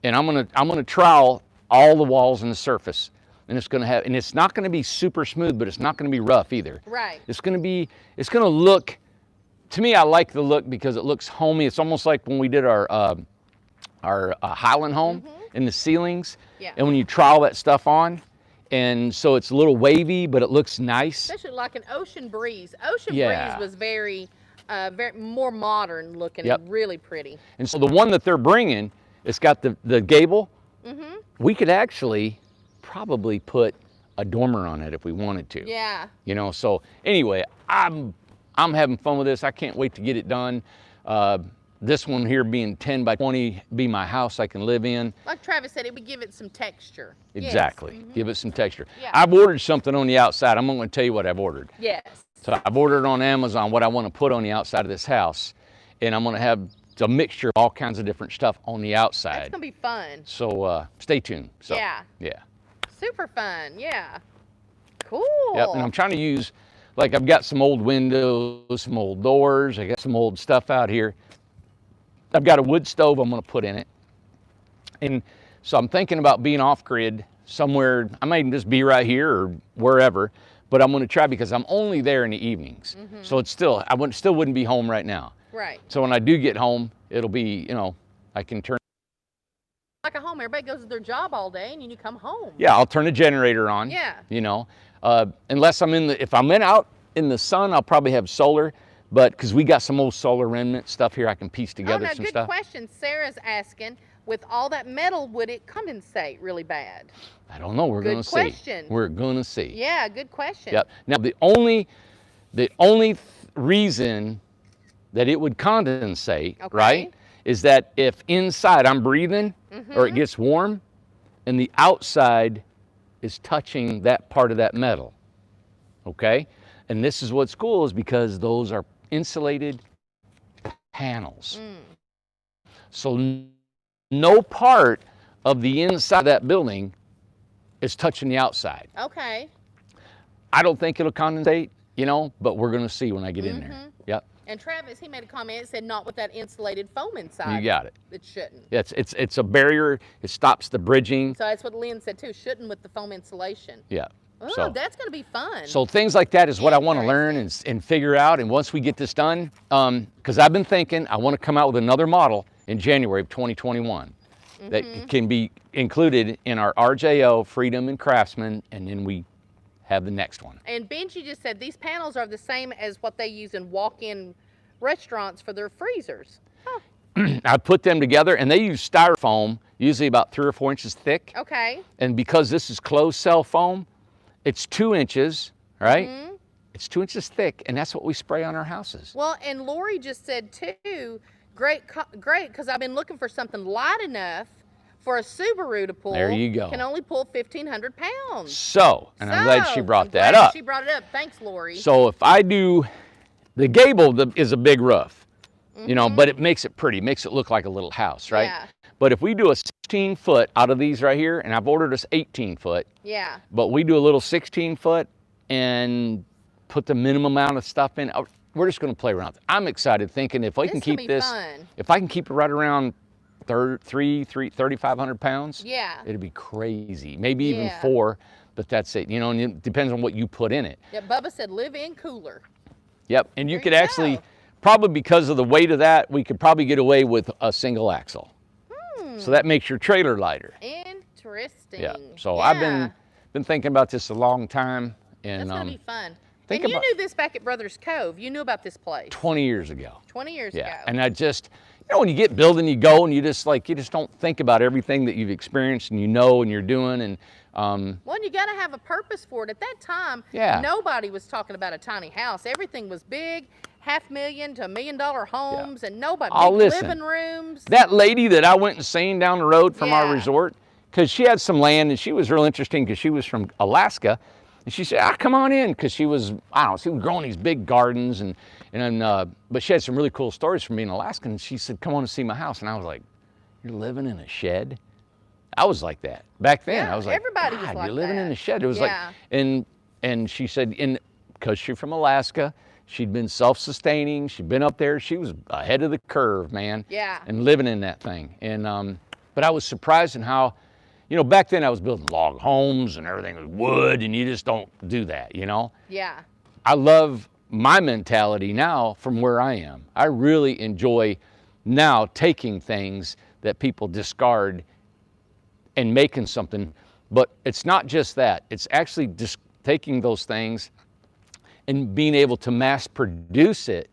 and I'm going to trowel all the walls and the surface. And it's not going to be super smooth, but it's not going to be rough either. Right. It's going to look, to me, I like the look because it looks homey. It's almost like when we did our Highland home in the ceilings. Yeah. And when you trowel that stuff on, and so it's a little wavy, but it looks nice. Especially like an Ocean Breeze. Ocean Yeah. Breeze was very more modern looking Yep. and really pretty. And so the one that they're bringing, it's got the gable. We could actually probably put a dormer on it if we wanted to. Yeah. You know, so anyway, I'm having fun with this. I can't wait to get it done. This one here being 10 by 20 be my house I can live in. Like Travis said, it would give it some texture. Exactly. Give it some texture. Yeah. I've ordered something on the outside. I'm not going to tell you what I've ordered. Yes. So I've ordered on Amazon what I want to put on the outside of this house. And I'm going to have a mixture of all kinds of different stuff on the That's outside. going to be fun. So stay tuned. So, Yeah. Yeah. Super fun. Yeah. Cool. Yep. And I'm trying to use, like, I've got some old windows, some old doors. I got some old stuff out here. I've got a wood stove I'm going to put in it. And so I'm thinking about being off grid somewhere. I might just be right here or wherever, but I'm going to try because I'm only there in the evenings. So it's still, still wouldn't be home right now. Right. So when I do get home, it'll be, you know, I can turn. Like a home, everybody goes to their job all day and you come home. Yeah, I'll turn the generator on. Yeah. You know, unless if I'm out in the sun, I'll probably have solar. But because we got some old solar remnant stuff here, I can piece together some good stuff. question. Sarah's asking, with all that metal, would it condensate really bad? I don't know. We're Good going to see. question. We're going to see. Yeah, good question. Yep. Now the only reason that it would condensate, Okay. right, is that if inside I'm breathing or it gets warm, and the outside is touching that part of that metal. Okay, and this is what's cool is because those are insulated panels. So no part of the inside of that building is touching the outside. Okay. I don't think it'll condensate, you know, but we're going to see when I get in there. Yep. And Travis, he made a comment. It said not with that insulated foam inside. You got it. It shouldn't. It's a barrier. It stops the bridging. So that's what Lynn said too. Shouldn't with the foam insulation. Yeah. Oh, So, that's going to be fun. so things like that is what I want to learn and figure out. And once we get this done, because I've been thinking I want to come out with another model in January of 2021 that can be included in our RJO, Freedom, and Craftsman, and then we have the next one. And Benji just said these panels are the same as what they use in walk-in restaurants for their freezers. I put them together, and they use styrofoam, usually about 3 or 4 inches thick. Okay. And because this is closed cell foam, it's 2 inches, right? It's 2 inches thick, and that's what we spray on our houses. Well, and Lori just said too, great, because I've been looking for something light enough for a Subaru to pull. There you go. Can only pull 1,500 pounds. So, and I'm glad she brought I'm that glad up. She brought it up. Thanks, Lori. So if I do, the gable is a big roof, you know, but it makes it pretty, makes it look like a little house, right? Yeah. But if we do a 16-foot out of these right here, and I've ordered us 18-foot, Yeah. but we do a little 16-foot and put the minimum amount of stuff in, we're just going to play around. I'm excited thinking if I can This will keep be this, fun. if I can keep it right around 3,500 pounds, Yeah. it'd be crazy. Maybe even Yeah. 4, but that's it. You know, and it depends on what you put in it. Yeah. Bubba said live-in cooler. Yep, and you There could you actually, go. probably because of the weight of that, we could probably get away with a single axle. So that makes your trailer lighter. Interesting. Yeah. So I've been thinking about this a long time, and That's gonna be fun. think And you about- knew this back at Brothers Cove. You knew about this place 20 years ago. 20 years Yeah, ago. and I just, you know, when you get building, you go and you just don't think about everything that you've experienced and you know and you're doing. And Well, you got to have a purpose for it. At that time, Yeah. nobody was talking about a tiny house. Everything was big, $500,000 to $1 million homes, and nobody Oh, big listen. living rooms. That lady that I went and seen down the road from our Yeah. resort, because she had some land and she was real interesting because she was from Alaska. And she said, come on in, because she was, I don't know, she was growing these big gardens but she had some really cool stories from being Alaskan. And she said, come on and see my house. And I was like, you're living in a shed? I was like that back then. Yeah, I was like, everybody was God, like you're living in that. a shed. It was Yeah. like, and she said, because she's from Alaska, she'd been self-sustaining. She'd been up there. She was ahead of the curve, man. Yeah. And living in that thing. And but I was surprised in how, back then I was building log homes and everything was wood, and you just don't do that, Yeah. I love my mentality now from where I am. I really enjoy now taking things that people discard and making something, but it's not just that. It's actually just taking those things and being able to mass produce it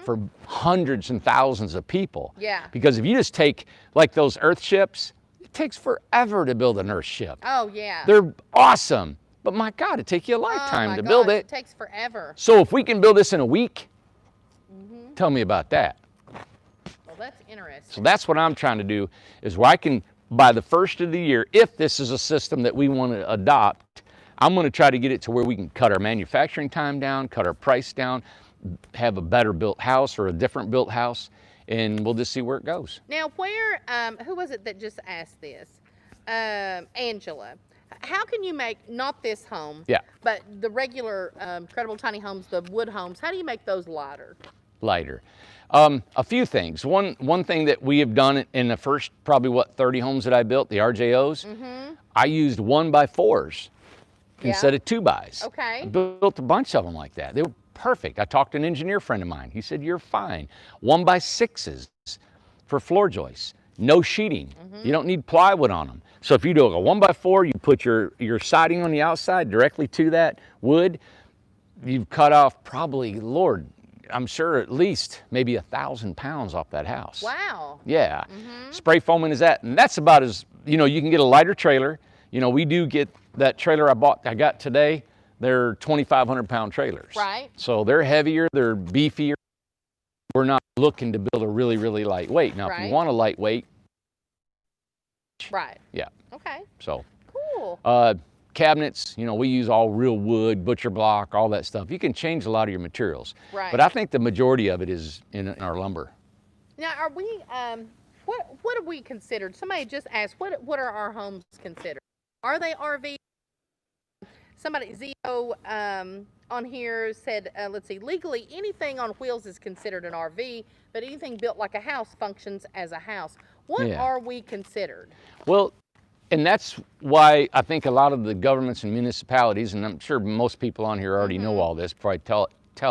for hundreds and thousands of people. Yeah. Because if you just take like those earth ships, it takes forever to build an earth ship. Oh, yeah. They're awesome, but my God, it'd take you a lifetime my to build gosh, it. It takes forever. So if we can build this in a week, tell me about that. Well, that's interesting. So that's what I'm trying to do, is where I can, by the first of the year, if this is a system that we want to adopt, I'm going to try to get it to where we can cut our manufacturing time down, cut our price down, have a better built house or a different built house, and we'll just see where it goes. Now, who was it that just asked this? Angela. How can you make, not this home, Yeah. but the regular Credible Tiny Homes, the wood homes, how do you make those lighter? Lighter. A few things. One thing that we have done in the first probably 30 homes that I built, the RJOs, I used 1x4s instead of 2x. Okay. I built a bunch of them like that. They were perfect. I talked to an engineer friend of mine. He said, you're fine. 1x6s for floor joists. No sheeting. You don't need plywood on them. So if you do a 1x4, you put your siding on the outside directly to that wood, you've cut off probably, Lord, I'm sure at least maybe 1,000 pounds off that house. Wow. Yeah. Spray foaming is that, and that's about as, you can get a lighter trailer. We do get that trailer I got today, they're 2,500 pound trailers. Right. So they're heavier, they're beefier. We're not looking to build a really, really lightweight. Now, if Right. you want a lightweight, Right. yeah. Okay. So, Cool. cabinets, we use all real wood, butcher block, all that stuff. You can change a lot of your materials. Right. But I think the majority of it is in our lumber. Now, are we, what have we considered? Somebody just asked, what are our homes considered? Are they RV? Somebody, Zio, on here said, let's see, legally, anything on wheels is considered an RV, but anything built like a house functions as a house. What Yeah. are we considered? Well, and that's why I think a lot of the governments and municipalities, and I'm sure most people on here already know all this before I tell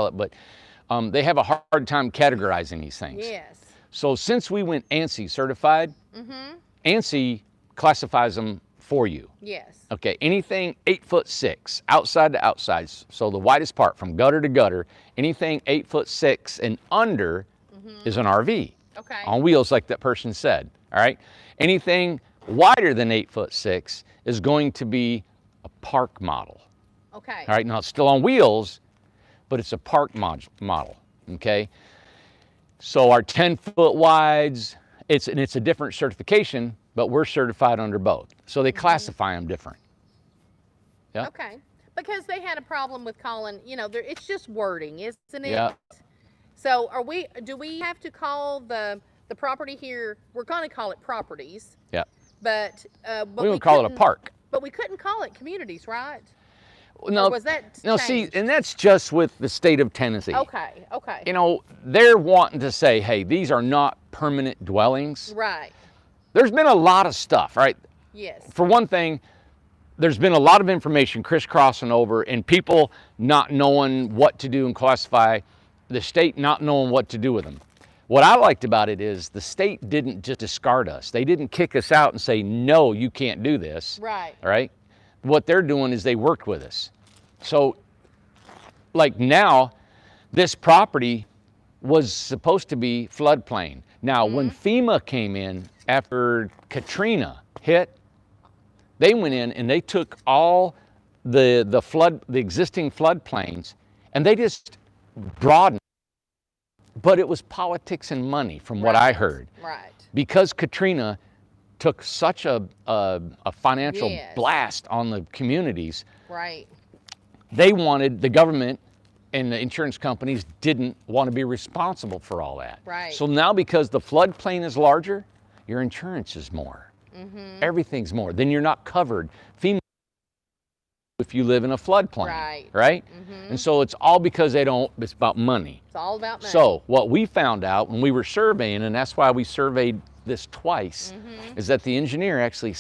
it, but they have a hard time categorizing these things. Yes. So since we went ANSI certified, ANSI classifies them for you. Yes. Okay, anything 8'6", outside to outside, so the widest part from gutter to gutter, anything 8'6" and under is an RV. Okay. On wheels, like that person said, all right? Anything wider than 8'6" is going to be a park model. Okay. All right, now it's still on wheels, but it's a park model, okay? So our 10-foot wides, it's a different certification, but we're certified under both. So they classify them different. Yeah. Okay. Because they had a problem with calling, it's just wording, isn't it? Yeah. So do we have to call the property here, we're going to call it properties, Yeah. but We don't call it a couldn't- park. But we couldn't call it communities, right? No, Or was that no, see, changed? and that's just with the state of Tennessee. Okay, okay. They're wanting to say, hey, these are not permanent dwellings. Right. There's been a lot of stuff, right? Yes. For one thing, there's been a lot of information crisscrossing over and people not knowing what to do and classify, the state not knowing what to do with them. What I liked about it is the state didn't just discard us. They didn't kick us out and say, no, you can't do this. Right. All right? What they're doing is they worked with us. So, like now, this property was supposed to be floodplain. Now, when FEMA came in after Katrina hit, They went in and they took all the existing floodplains, and they just broadened. But it was politics and money, from what I heard. Right. Because Katrina took such a financial Yes. blast on the communities, Right. they wanted, the government and the insurance companies didn't want to be responsible for all that. Right. So now, because the floodplain is larger, your insurance is more. Mm-hmm. Everything's more. Then you're not covered. FEMA, if you live in a floodplain. Right. Right? Mm-hmm. And so it's all because it's about money. It's all about money. So what we found out when we were surveying, and that's why we surveyed this twice, is that the engineer actually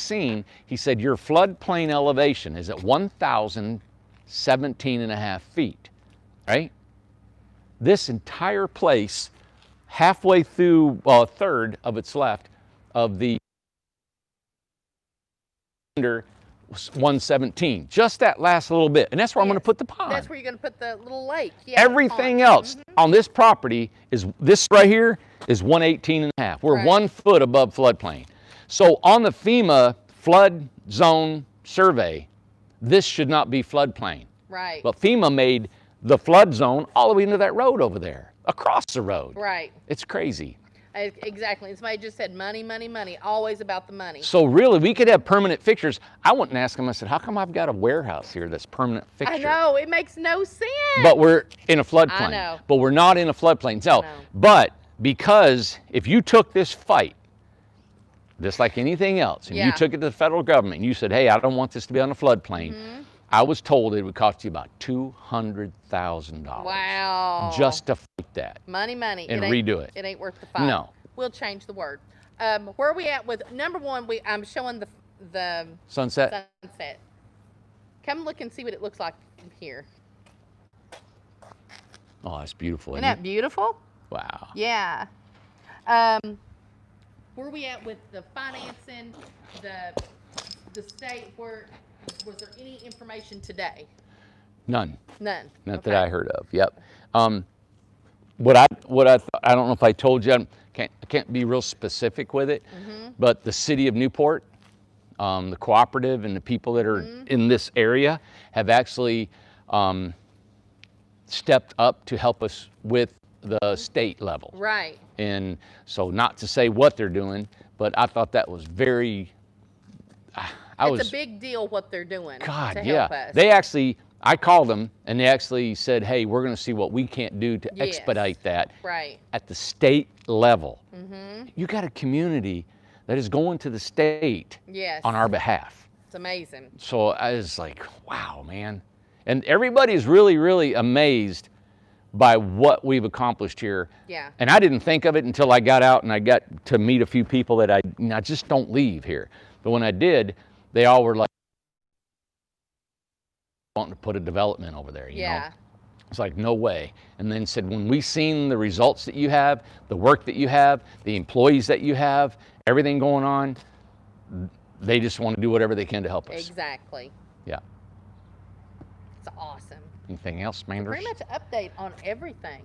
he said your floodplain elevation is at 1,017.5 feet, right? This entire place, halfway through, well, a third of its left of the under 117, just that last little bit. And that's where I'm going to Yes. put the pond. That's where you're going to put the little lake. Yeah, Everything pond. else on this property is, this right here is 118.5. We're Right. 1 foot above floodplain. So on the FEMA flood zone survey, this should not be floodplain. Right. But FEMA made the flood zone all the way into that road over there, across the road. Right. It's crazy. Exactly. And somebody just said money, money, money. Always about the money. So really, we could have permanent fixtures. I went and asked them, I said, how come I've got a warehouse here that's permanent fixture? I know. It makes no sense. But we're in a floodplain. I know. But we're not in a floodplain. So, know. but because if you took this fight, just like anything else, and you Yeah. took it to the federal government and you said, hey, I don't want this to be on a floodplain, I was told it would cost you about $200,000 Wow. just to fight that. Money, money. and It ain't- redo it. It ain't worth the fight. No. We'll change the word. Where are we at with number one? I'm showing the Sunset? sunset. Come look and see what it looks like from here. Oh, that's beautiful. Isn't Isn't that beautiful? it? Wow. Yeah. Where are we at with the financing, the state? Was there any information today? None. None. Not Okay. that I heard of. Yep. I don't know if I told you. I can't be real specific with it. But the city of Newport, the cooperative, and the people that are in this area have actually stepped up to help us with the state level. Right. And so, not to say what they're doing, but I thought that was very. It's a big deal what they're doing God, to yeah. help us. They actually, I called them and they actually said, hey, we're going to see what we can't do to Yes. expedite that Right. at the state level. You got a community that is going to the state Yes. on our behalf. It's amazing. So I was like, wow, man. And everybody's really, really amazed by what we've accomplished here. Yeah. And I didn't think of it until I got out and I got to meet a few people that I just don't leave here. But when I did, they all were like, wanting to put a development over there, you know? It's like, no way. And then said, when we seen the results that you have, the work that you have, the employees that you have, everything going on, they just want to do whatever they can to help us. Exactly. Yeah. It's awesome. Anything else, Manders? Pretty much an update on everything.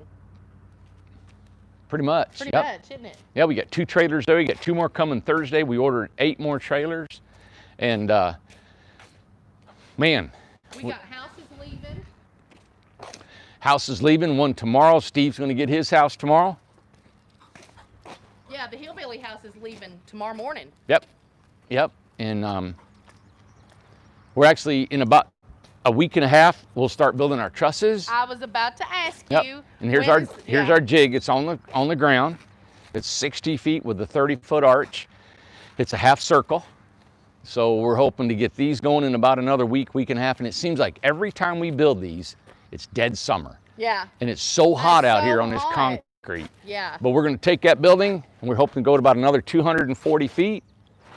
Pretty much. Pretty Yep. much, isn't it? Yeah, we got 2 trailers there. We got 2 more coming Thursday. We ordered 8 more trailers. And man. We got houses leaving. House is leaving, 1 tomorrow. Steve's going to get his house tomorrow. Yeah, the Hillbilly house is leaving tomorrow morning. Yep. Yep. And we're actually in about a week and a half, we'll start building our trusses. I was about to ask Yep. you. And here's when our jig. It's on the ground. It's 60 feet with a 30-foot arch. It's a half circle. So we're hoping to get these going in about another week, week and a half. And it seems like every time we build these, it's dead summer. Yeah. And it's so hot out so here on this hot. concrete. Yeah. But we're going to take that building and we're hoping to go to about another 240 feet.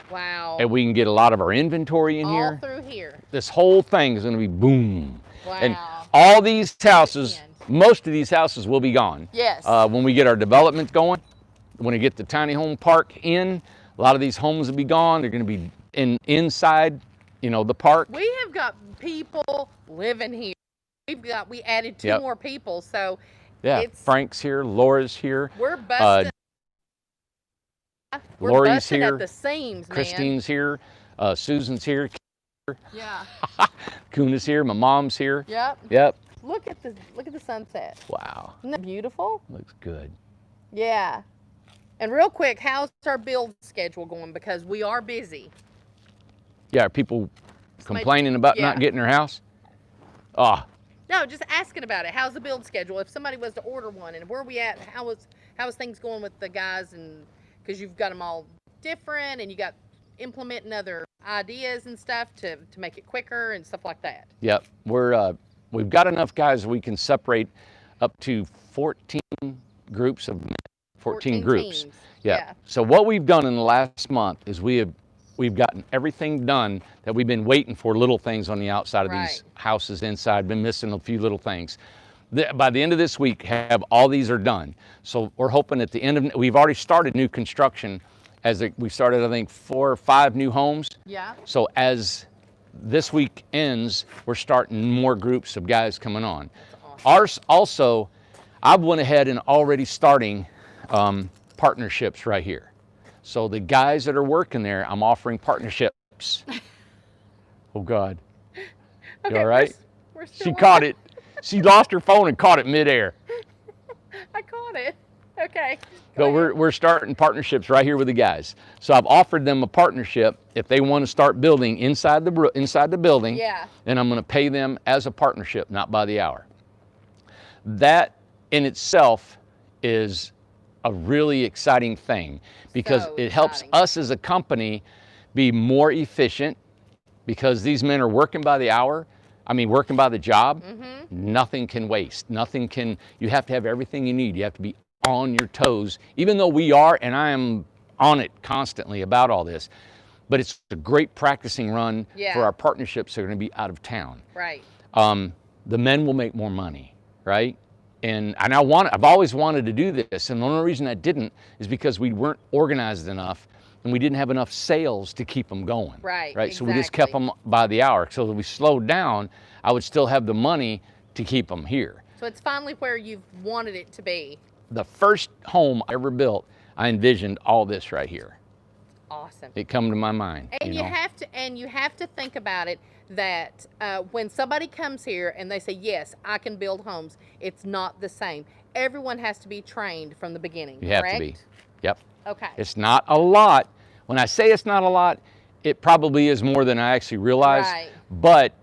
Wow. And we can get a lot of our inventory in All here. through here. This whole thing is going to be boom. Wow. And all these houses, Weekend. most of these houses will be gone. Yes. When we get our development going, when we get the tiny home park in, a lot of these homes will be gone. They're going to be inside, the park. We have got people living here. We added 2 Yep. more people, so Yeah, it's, Frank's here, Laura's here, we're busting. We're Lori's busting here, at the seams, man. Christine's here, Susan's here, Yeah. Kuna's here. My mom's here. Yep. Yep. Look at the sunset. Wow. Isn't that beautiful? Looks good. Yeah. And real quick, how's our build schedule going? Because we are busy. Yeah, are people complaining about not getting their house? Oh, No, just asking about it. How's the build schedule? If somebody was to order one, and where are we at? How is things going with the guys? And because you've got them all different, and you got implementing other ideas and stuff to make it quicker and stuff like that. yep. We've got enough guys we can separate up to 14 groups of 14 groups. Teams. Yeah. So what we've done in the last month is we've gotten everything done that we've been waiting for, little things on the outside of these houses inside, been missing a few little things. By the end of this week, all these are done. So we're hoping at the end of, we've already started new construction we started, I think, 4 or 5 new homes. Yeah. So as this week ends, we're starting more groups of guys coming on. Awesome. Ours also, I went ahead and already starting partnerships right here. So the guys that are working there, I'm offering partnerships. Oh God. Okay, You all right? We're still She caught it. She lost her phone and caught it midair. I caught it. Okay. So we're starting partnerships right here with the guys. So I've offered them a partnership if they want to start building inside the building. Yeah. And I'm going to pay them as a partnership, not by the hour. That in itself is a really exciting thing because it helps us as a company be more efficient because these men are working by the hour. I mean, working by the job. Nothing can waste. You have to have everything you need. You have to be on your toes, even though we are, and I am on it constantly about all this, but it's a great practicing run for our partnerships that are going to be out of town. Right. The men will make more money, right? And I've always wanted to do this, and the only reason I didn't is because we weren't organized enough and we didn't have enough sales to keep them going. Right. Right. So we just kept them by the hour. So if we slowed down, I would still have the money to keep them here. So it's finally where you've wanted it to be. The first home I ever built, I envisioned all this right here. Awesome. It come to my mind. And you have to think about it that when somebody comes here and they say, yes, I can build homes, it's not the same. Everyone has to be trained from the beginning. You have correct? to be. Yep. Okay. It's not a lot. When I say it's not a lot, it probably is more than I actually realize. Right. But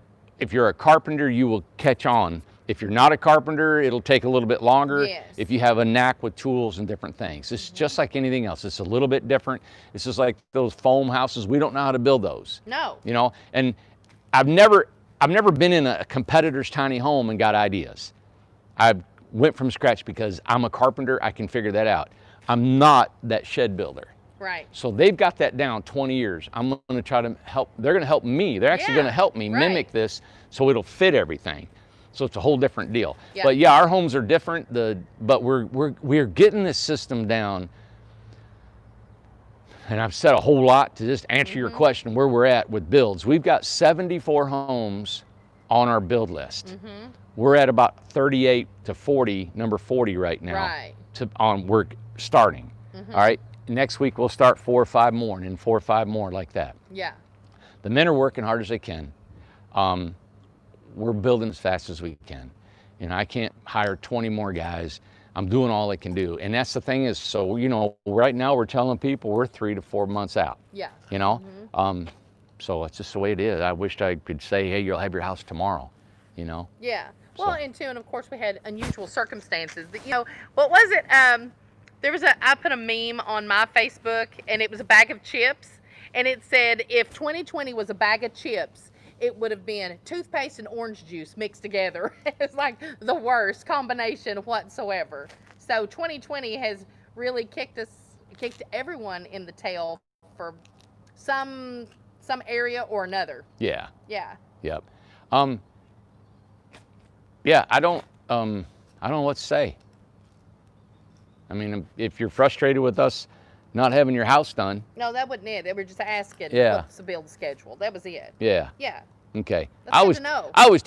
if you're a carpenter, you will catch on. If you're not a carpenter, it'll take a little bit longer. Yes. If you have a knack with tools and different things. It's just like anything else. It's a little bit different. It's just like those foam houses. We don't know how to build those. No. You know, and I've never been in a competitor's tiny home and got ideas. I went from scratch because I'm a carpenter. I can figure that out. I'm not that shed builder. Right. So they've got that down 20 years. I'm going to try to help. They're going to help me. They're actually going to help me mimic this so it'll fit everything. So it's a whole different deal. Yeah. But yeah, our homes are different. But we're getting this system down. And I've said a whole lot to just answer your question where we're at with builds. We've got 74 homes on our build list. We're at about 38 to 40, number 40 right now. Right. We're starting. All right. Next week we'll start 4 or 5 more, and then 4 or 5 more like that. Yeah. The men are working hard as they can. We're building as fast as we can. And I can't hire 20 more guys. I'm doing all I can do. And that's the thing is, so, you know, right now we're telling people we're 3 to 4 months out. Yeah. You know? So it's just the way it is. I wished I could say, hey, you'll have your house tomorrow, you know? Yeah. Well, and of course we had unusual circumstances. You know, what was it? I put a meme on my Facebook, and it was a bag of chips, and it said, if 2020 was a bag of chips, it would have been toothpaste and orange juice mixed together. It's like the worst combination whatsoever. So 2020 has really kicked everyone in the tail for some area or another. Yeah. Yeah. Yep. Yeah, I don't know what to say. I mean, if you're frustrated with us not having your house done. No, that wasn't it. They were just asking what's the build schedule. That was it. Yeah. Yeah. Okay. That's good to know. I always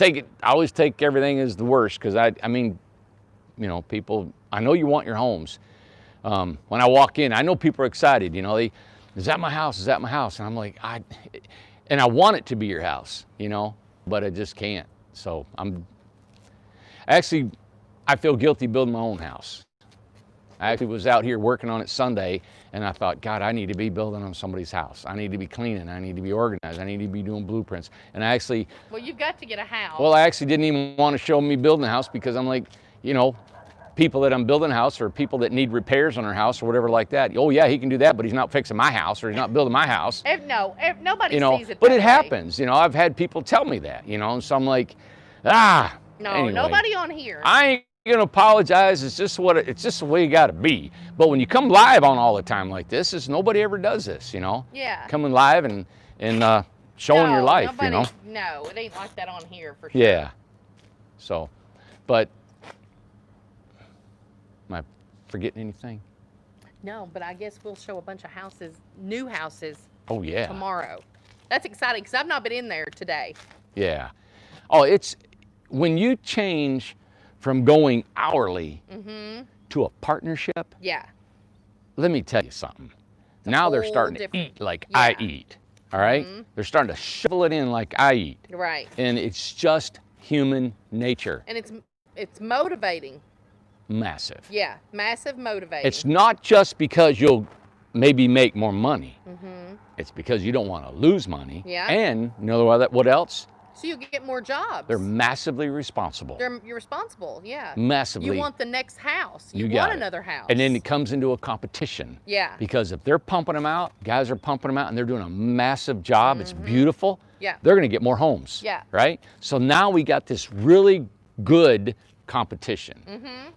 take everything as the worst because I mean, you know, people, I know you want your homes. When I walk in, I know people are excited, you know, is that my house? Is that my house? And I'm like, And I want it to be your house, you know, but I just can't. So I feel guilty building my own house. I actually was out here working on it Sunday, and I thought, God, I need to be building on somebody's house. I need to be cleaning. I need to be organized. I need to be doing blueprints. And I actually... Well, you've got to get a house. Well, I actually didn't even want to show me building a house because I'm like, you know, people that I'm building a house or people that need repairs on their house or whatever like that. Oh, yeah, he can do that, but he's not fixing my house or he's not building my house. Nobody you know, sees it but that it way. happens. You know, I've had people tell me that, you know, and so I'm like, No, anyway, nobody on here. I ain't gonna apologize. It's just it's just the way you gotta be. But when you come live on all the time like this, nobody ever does this, you know? Yeah. Coming live and showing your life, you know? No, it ain't like that on here for sure. Yeah. So, but am I forgetting anything? No, but I guess we'll show a bunch of houses, new houses, Oh yeah. tomorrow. That's exciting because I've not been in there today. Yeah. Oh, it's when you change from going hourly to a partnership. Yeah. Let me tell you something. Now they're whole starting to different- eat like I yeah. eat. All right? They're starting to shovel it in like I eat. Right. And it's just human nature. And it's motivating. Massive. Yeah, massive motivating. It's not just because you'll maybe make more money. It's because you don't want to lose money. Yeah. And you know what else? So you get more jobs. They're massively responsible. You're responsible, yeah. Massively. You want the next house. You got want it. another house. And then it comes into a competition. Yeah. Because if they're pumping them out, guys are pumping them out and they're doing a massive job, it's beautiful, Yeah. they're gonna get more homes. Yeah. Right? So now we got this really good competition.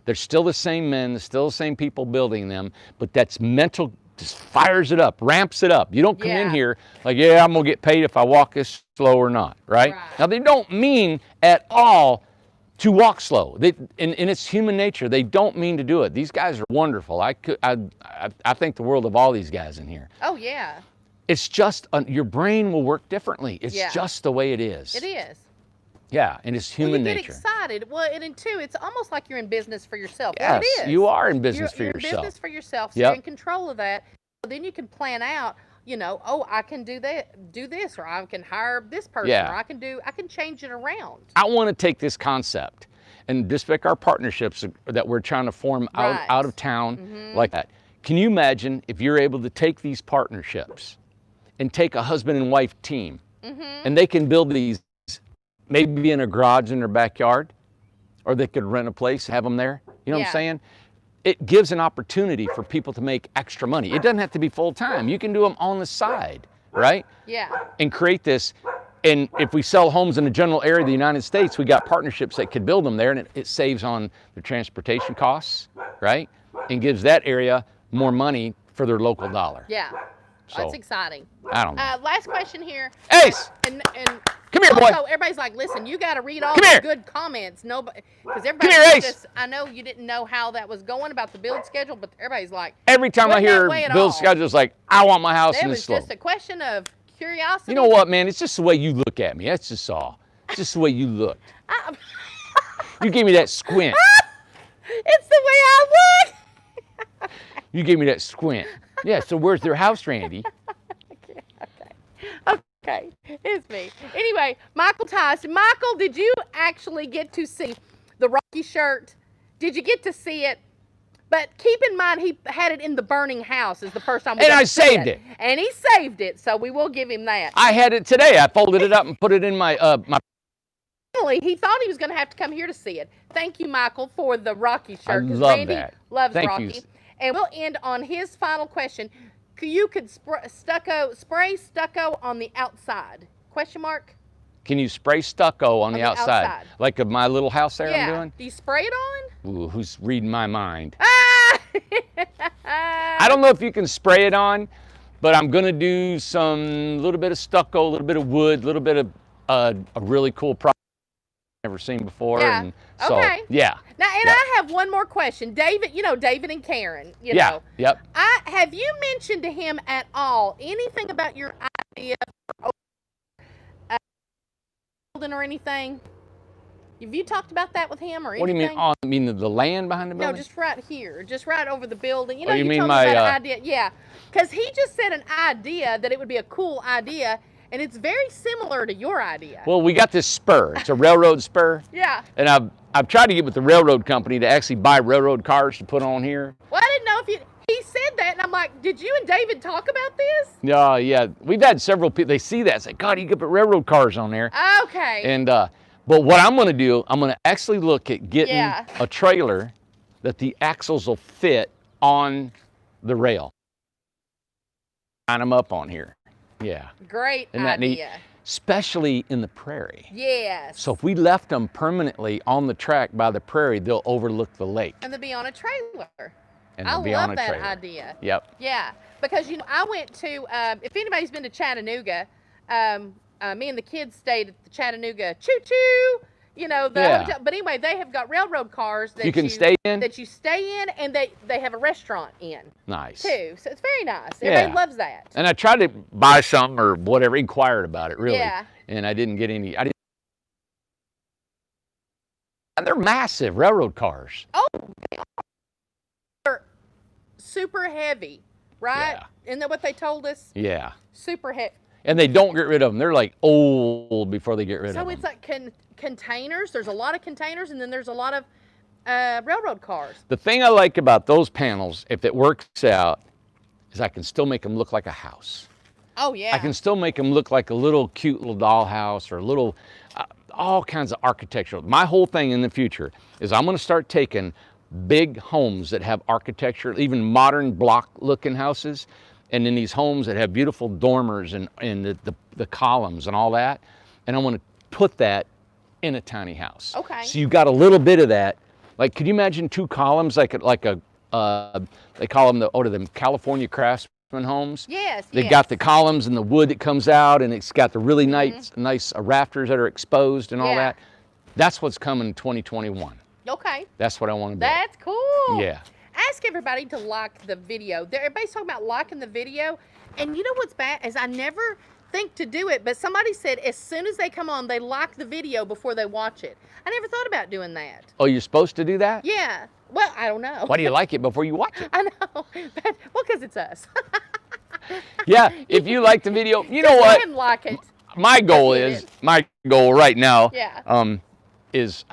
They're still the same men, they're still the same people building them, but that's mental, just fires it up, ramps it up. You don't come in Yeah. here like, yeah, I'm gonna get paid if I walk this slow or not, right? Now they don't mean at all to walk slow. And it's human nature. They don't mean to do it. These guys are wonderful. I think the world of all these guys in here. Oh, yeah. It's just, your brain will work differently. It's Yeah. just the way it is. It is. Yeah, and it's human well, you nature. get excited. Well, and then too, it's almost like you're in business for yourself. Yes, Well, it is. you are in business for you're yourself. in business for yourself, so Yep. you're in control of that. So then you can plan out, you know, oh, I can do this, or I can hire this person, Yeah. or I can change it around. I want to take this concept and just pick our partnerships that we're trying to form Right. out of town like that. Can you imagine if you're able to take these partnerships and take a husband and wife team and they can build these maybe in a garage in their backyard, or they could rent a place, have them there. You know what Yeah. I'm saying? It gives an opportunity for people to make extra money. It doesn't have to be full time. You can do them on the side, right? Yeah. And create this. And if we sell homes in the general area of the United States, we got partnerships that could build them there, and it saves on the transportation costs, right? And gives that area more money for their local dollar. Yeah. So, That's exciting. I don't know. Last question here. Ace! And Come here, boy. also, everybody's like, listen, you got to read all Come the here. good comments. Nobody, because everybody. Come here, Ace. just, I know you didn't know how that was going about the build schedule, but everybody's like, Every time I wasn't that hear way at Bill's all. schedule, it's like, I want my house it in the was slope. just a question of curiosity. You know what, man? It's just the way you look at me. That's just all. It's just the way you looked. You gave me that squint. It's the way I look. You gave me that squint. Yeah, so where's their house, Randy? Okay, it's me. Anyway, Michael Tyson. Michael, did you actually get to see the Rocky shirt? Did you get to see it? But keep in mind, he had it in the burning house. Is the first time we And got I to see saved it. And he saved it, so we will give him that. I had it today. I folded it up and put it in my Finally, he thought he was going to have to come here to see it. Thank you, Michael, for the Rocky shirt. 'cause love Randy that. loves Thank Rocky. you. And we'll end on his final question. You could spray stucco on the outside? Question mark? Can you spray stucco on the outside? Like of my little house there I'm doing? Do you spray it on? Ooh, who's reading my mind? Ah! I don't know if you can spray it on, but I'm gonna do some little bit of stucco, a little bit of wood, a little bit of a really cool product I've never seen before. Yeah. And so, Okay. yeah. Now, and Yeah. I have one more question. David, David and Karen, Yeah. know. Yep. Have you mentioned to him at all anything about your idea for building or anything? Have you talked about that with him or anything? What do you mean? I mean the land behind the No, building? just right here, just right over the building. Oh, you you mean told my, me about an idea. Yeah, because he just said an idea that it would be a cool idea, And it's very similar to your idea. Well, we got this spur. It's a railroad spur. Yeah. And I've tried to get with the railroad company to actually buy railroad cars to put on here. Well, I didn't know if he said that, and I'm like, did you and David talk about this? Yeah. We've had several people, they see that, say, God, you could put railroad cars on there. Okay. And, but what I'm gonna do, I'm gonna actually look at getting Yeah. a trailer that the axles will fit on the rail. Line them up on here. Yeah. Great Isn't that neat? idea. Especially in the prairie. Yes. So if we left them permanently on the track by the prairie, they'll overlook the lake. And they'll be on a trailer. And I they'll be on love a that trailer. idea. Yep. Yeah, because I went to, if anybody's been to Chattanooga, me and the kids stayed at the Chattanooga Choo Choo, Yeah. hotel. But anyway, they have got railroad cars that You can stay in? That you stay in, and they have a restaurant in Nice. too. So it's very nice. Yeah. Everybody loves that. And I tried to buy some or whatever, inquired about it really. Yeah. And I didn't get any. And they're massive railroad cars. Oh, they're super heavy, right? Yeah. Isn't that what they told us? Yeah. Super heavy. And they don't get rid of them. They're like old before they get rid of them. So it's like containers. There's a lot of containers, and then there's a lot of railroad cars. The thing I like about those panels, if it works out, is I can still make them look like a house. Oh yeah. I can still make them look like a little cute little dollhouse or a little, all kinds of architectural. My whole thing in the future is I'm going to start taking big homes that have architecture, even modern block looking houses, and in these homes that have beautiful dormers and the columns and all that, and I want to put that in a tiny house. Okay. So you got a little bit of that. Like, could you imagine two columns like a they call them the California Craftsman homes? Yes. They've got the columns and the wood that comes out, and it's got the really nice rafters that are exposed and all Yeah. that. That's what's coming in 2021. Okay. That's what I want to do. That's cool. Yeah. Ask everybody to like the video. Everybody's talking about liking the video, and you know what's bad is I never think to do it, but somebody said as soon as they come on, they like the video before they watch it. I never thought about doing that. Oh, you're supposed to do that? Yeah. Well, I don't know. Why do you like it before you watch it? I know. Well, because it's us. Yeah, if you like the video, you know Just what? let him like it. My goal It is, is. my goal right now Yeah. is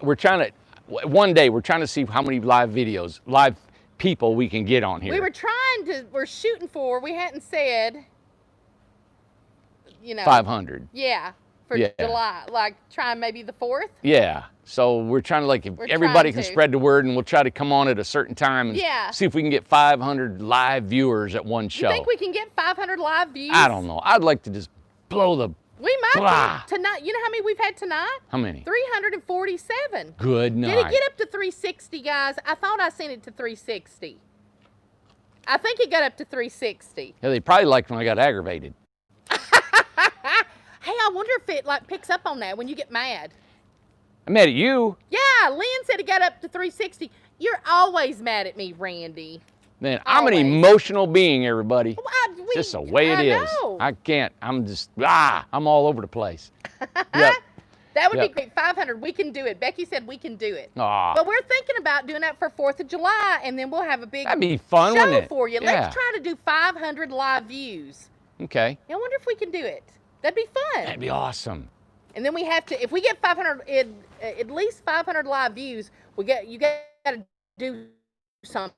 we're trying to, one day we're trying to see how many live people we can get on here. We're shooting for, we hadn't said, 500. Yeah, for Yeah. July, like trying maybe the 4th. Yeah. So we're trying to, like, if We're everybody trying can to. spread the word, and we'll try to come on at a certain time and Yeah. see if we can get 500 live viewers at one show. You think we can get 500 live views? I don't know. I'd like to just blow the, We might Blah. be. Tonight, you know how many we've had tonight? how many? 347. Good night. Did it get up to 360, guys? I thought I sent it to 360. I think it got up to 360. Yeah, they probably liked when I got aggravated. Hey, I wonder if it like picks up on that when you get mad. I'm mad at you. Yeah, Lynn said it got up to 360. You're always mad at me, Randy. Man, I'm an Always. emotional being, everybody. Well, It's just the way it I is. know. I can't. I'm just, I'm all over the place. Yep. That would Yep. be great. 500. We can do it. Becky said we can do it. Aw, But we're thinking about doing that for 4th of July, and then we'll have a big that'd be fun, show wouldn't it? for you. Yeah. Let's try to do 500 live views. Okay. I wonder if we can do it. That'd be fun. That'd be awesome. And then we have to, if we get 500, at least 500 live views, you got to do something.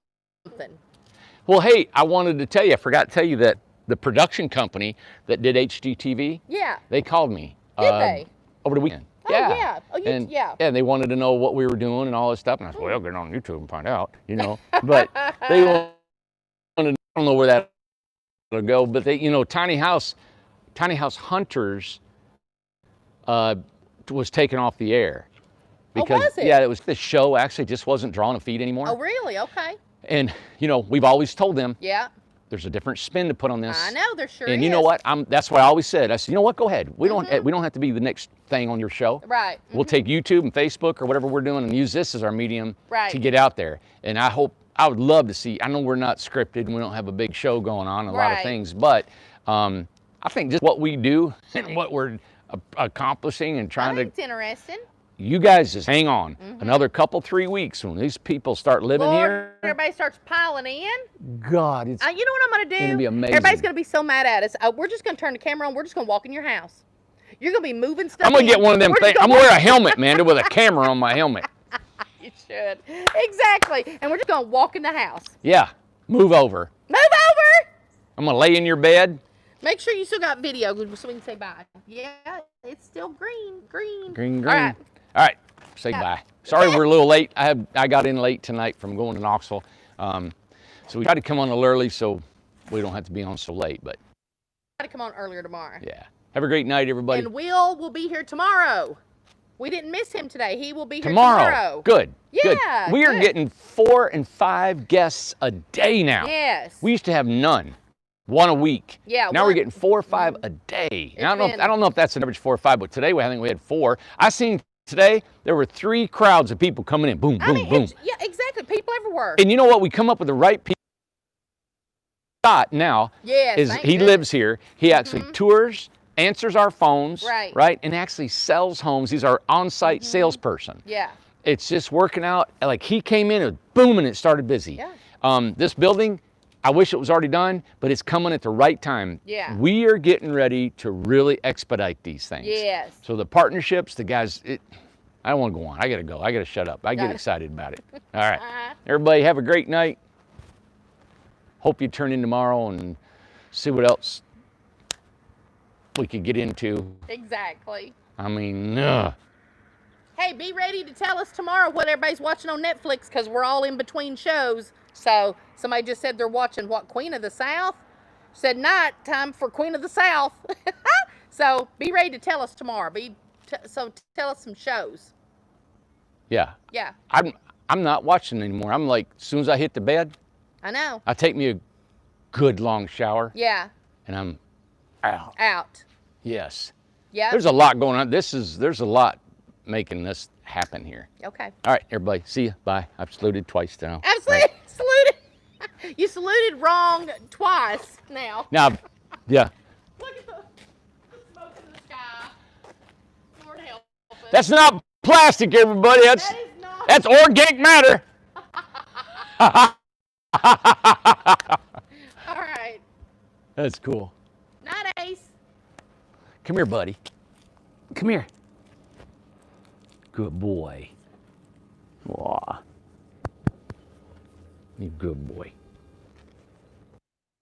Well, hey, I wanted to tell you, I forgot to tell you that the production company that did HGTV, Yeah. they called me. Did they? Over the weekend. Oh, yeah. Oh, Yeah, they wanted to know what we were doing and all this stuff. And I said, well, get on YouTube and find out, But they wanted, I don't know where that'll go, but they, Tiny House Hunters was taken off the air. Because, was it? yeah, it was, the show actually just wasn't drawing a feed anymore. Oh, really? Okay. And, we've always told them Yeah. there's a different spin to put on this. I know, there sure And is. you know what? That's what I always said. I said, you know what? Go ahead. We don't have to be the next thing on your show. Right. We'll take YouTube and Facebook or whatever we're doing and use this as our medium Right. to get out there. And I would love to see, I know we're not scripted and we don't have a big show going on, a lot of Right. things, but I think just what we do and what we're accomplishing and I trying think to, it's interesting. you guys just hang on another couple, 3 weeks when these people start living Lord here. everybody starts piling in. God, it's You know what I'm going to do? gonna be amazing. Everybody's going to be so mad at us. We're just going to turn the camera on. We're just going to walk in your house. You're going to be moving stuff. I'm gonna get one of them We're things. just I'm gonna gonna wear a helmet, man, with a camera on my helmet. You should. Exactly. And we're just going to walk in the house. Yeah, move over. Move over. I'm gonna lay in your bed. Make sure you still got video so we can say bye. Yeah, it's still green. Green. All right. All right. Say bye. Sorry we're a little late. I got in late tonight from going to Knoxville. So we tried to come on a little early so we don't have to be on so late. But Got to come on earlier tomorrow. yeah. Have a great night, everybody. And Will be here tomorrow. We didn't miss him today. He will be here tomorrow. Good. Good. Yeah, We are good. getting 4 and 5 guests a day now. Yes. We used to have none. One a week. Yeah, Now we're one- getting 4 or 5 a day. And I It's don't know if that's an average 4 or 5, but today I think we had 4. I seen today there were 3 crowds of people coming in. Boom, boom, I mean, boom. yeah, exactly. People everywhere. And you know what? We come up with the right people. Scott now Yes, is thank he goodness. lives here. He actually tours, answers our phones, Right. and actually sells homes. He's our on-site salesperson. Yeah. It's just working out. Like he came in, it was boom, and it started busy. Yeah. This building, I wish it was already done, but it's coming at the right time. Yeah. We are getting ready to really expedite these things. Yes. So the partnerships, the guys, I don't want to go on. I got to go. I got to shut up. I get excited about it. All right. Everybody have a great night. Hope you turn in tomorrow and see what else we could get into. Exactly. I mean, Hey, be ready to tell us tomorrow what everybody's watching on Netflix because we're all in between shows. So somebody just said they're watching what, Queen of the South? Said night time for Queen of the South. So be ready to tell us tomorrow. So tell us some shows. yeah. Yeah, I'm not watching anymore. I'm like, as soon as I hit the bed, I know. I take me a good long shower Yeah, and I'm out. out. Yes. Yeah. There's a lot going on. There's a lot making this happen here. Okay. All right, everybody. See you. Bye. I've saluted twice now. Absolutely. Saluted. You saluted wrong twice now. Now, yeah. Look at the smoke in the sky. Lord help us. That's not plastic, everybody. That is not. That's organic matter. All right. That's cool. Night, Ace. Come here, buddy. Come here. Good boy. Aw. You good boy.